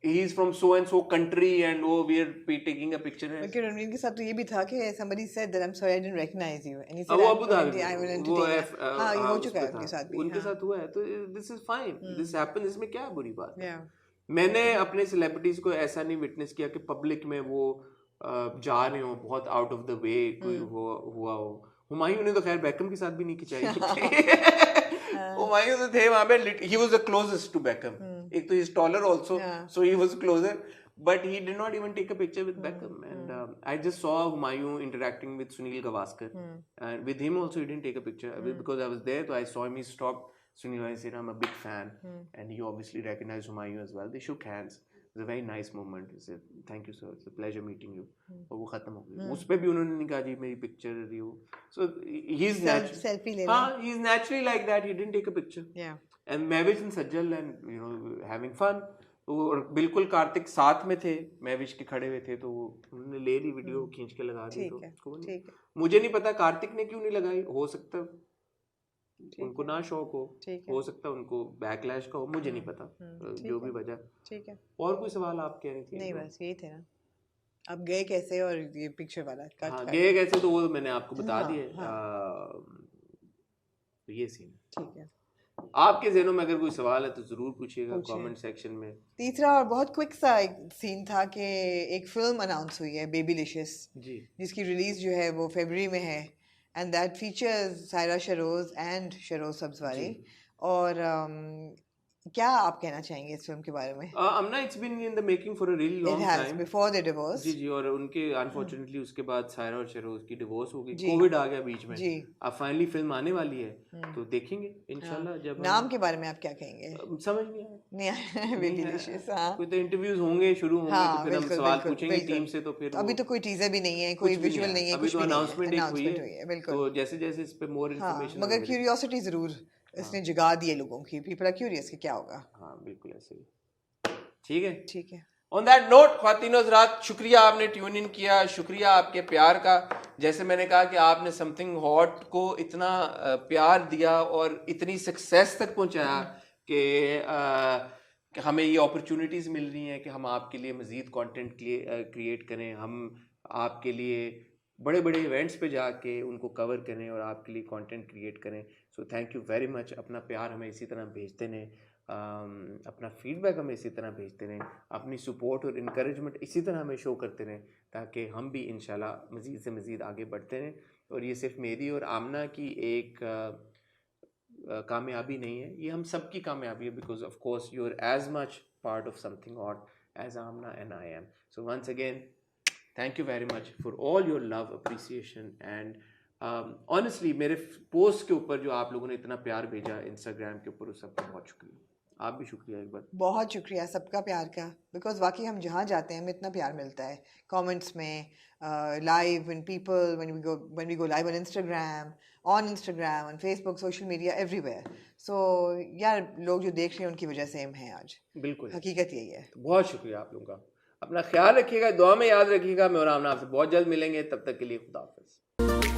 he is from so and so country and oh we are taking a picture. लेकिन रणवीर के साथ तो ये भी था कि somebody said that I'm sorry I didn't recognize you and he said वो अबू धाबी वो हाँ ये हो चुका है उनके साथ भी, उनके साथ हुआ है. तो this is fine, this happens, इसमें क्या बुरी बात है. मैंने अपने सेलिब्रिटीज को ऐसा नहीं विटनेस किया कि पब्लिक में वो जा रहे हो बहुत आउट ऑफ द वे कोई हुआ हो. हुमायूं ने तो खैर बैकम के साथ भी नहीं खिंचाई. हुमायूं तो थे वहां पे, he was the closest to Beckham. एक तो he is taller also, so he was closer, but he did not even take a picture with Beckham. And I just saw Humayun interacting with Sunil Gavaskar, and with him also he didn't take a picture because I was there. So I saw him. He stopped Sunil and said, "I'm a big fan," and he obviously recognized Humayun as well. They shook hands. It was a very nice moment. He said, "Thank you, sir. It's a pleasure meeting you." और वो खत्म हो गई. उस पे भी उन्होंने नहीं कहा जी मेरी पिक्चर रही हो. So he's natural. Selfie ले हाँ, he's naturally like that. He didn't take a picture. Yeah. And Mavish and Sajjal and having fun. और बिल्कुल कार्तिक साथ में थे, मैविश के खड़े हुए थे, तो उन्होंने ले ली वीडियो खींच के लगा दी. तो मुझे नहीं पता कार्तिक ने क्यों नहीं लगाई. हो सकता उनको ना शौक हो सकता उनको बैकलैश का हो, मुझे नहीं पता. जो भी वजह. ठीक है. और कोई सवाल आप कह रहे थे? नहीं, बस यही थे ना. अब गए कैसे और ये पिक्चर वाला हाँ, गए कैसे तो वो मैंने आपको बता दिया. तो ये सीन. ठीक है. आपके ज़हनों में अगर कोई सवाल है तो जरूर पूछिएगा कमेंट सेक्शन में. तीसरा और बहुत क्विक सा एक सीन था कि एक फिल्म अनाउंस हुई है बेबीलिशियस जी, जिसकी रिलीज जो है वो फरवरी में है, and that features Saira Shahroz and Shahroz Sabzwari. और क्या आप कहना चाहेंगे इस फिल्म के बारे में? Amna, it's been in the making for a really long time before the divorce. जी जी. और उनके अनफॉर्चुनेटली उसके बाद सायरा और शरोज की डिवोर्स हो गई, कोविड आ गया बीच में जी. अब फाइनली फिल्म आने वाली है, तो देखेंगे इंशाल्लाह. जब नाम के बारे में आप क्या कहेंगे? समझ नहीं आया. बेबीलिशियस. हां, कोई तो इंटरव्यूज होंगे, शुरू होंगे, तो फिर हम सवाल पूछेंगे टीम से. तो फिर अभी तो कोई टीजर भी नहीं है, कोई विजुअल नहीं है, कुछ भी नहीं है. अनाउंसमेंट एक हुई है. बिल्कुल. तो जैसे जैसे इस पे मोर इंफॉर्मेशन, मगर क्यूरियोसिटी जरूर इसने जगा दिए लोगों की. पीपल आर क्यूरियस कि क्या होगा. हाँ, बिल्कुल ऐसे ही. ठीक है, ठीक है. ऑन दैट नोट ख्वातीन और हज़रात, शुक्रिया आपने ट्यून इन किया, शुक्रिया आपके प्यार का. जैसे मैंने कहा कि आपने समथिंग हॉट को इतना प्यार दिया और इतनी सक्सेस तक पहुंचाया कि हमें ये अपॉर्चुनिटीज़ मिल रही हैं कि हम आपके लिए मज़ीद कंटेंट क्रिएट करें, हम आपके लिए बड़े बड़े इवेंट्स पे जाके उनको कवर करें और आपके लिए कंटेंट क्रिएट करें. So thank you very much. अपना प्यार हमें इसी तरह भेजते रहें, अपना फीडबैक हमें इसी तरह भेजते रहें, अपनी सपोर्ट और इनकरेजमेंट इसी तरह हमें शो करते रहें, ताकि हम भी इंशाल्लाह मज़ीद से मज़ीद आगे बढ़ते रहें. और ये सिर्फ मेरी और आमना की एक कामयाबी नहीं है, ये हम सब की कामयाबी है, because of course you are as much part of something haute as Amna and I am. So once again thank you very much for all your love, appreciation and honestly मेरे पोस्ट के ऊपर जो आप लोगों ने इतना प्यार भेजा इंस्टाग्राम के ऊपर, उस सबका बहुत शुक्रिया. आप भी शुक्रिया एक बार. बहुत शुक्रिया सबका प्यार का, बिकॉज वाकई हम जहाँ जाते हैं हमें इतना प्यार मिलता है. कमेंट्स में, live, when people, when we go live on Instagram, on Facebook, social media, everywhere. So यार, लोग जो देख रहे हैं उनकी वजह से हम हैं आज. बिल्कुल, हकीकत यही है. तो बहुत शुक्रिया आप लोगों का. अपना ख्याल रखिएगा, दुआ में याद रखिएगा. मैं और आमना आपसे बहुत जल्द मिलेंगे. तब तक के लिए खुदा हाफिज़.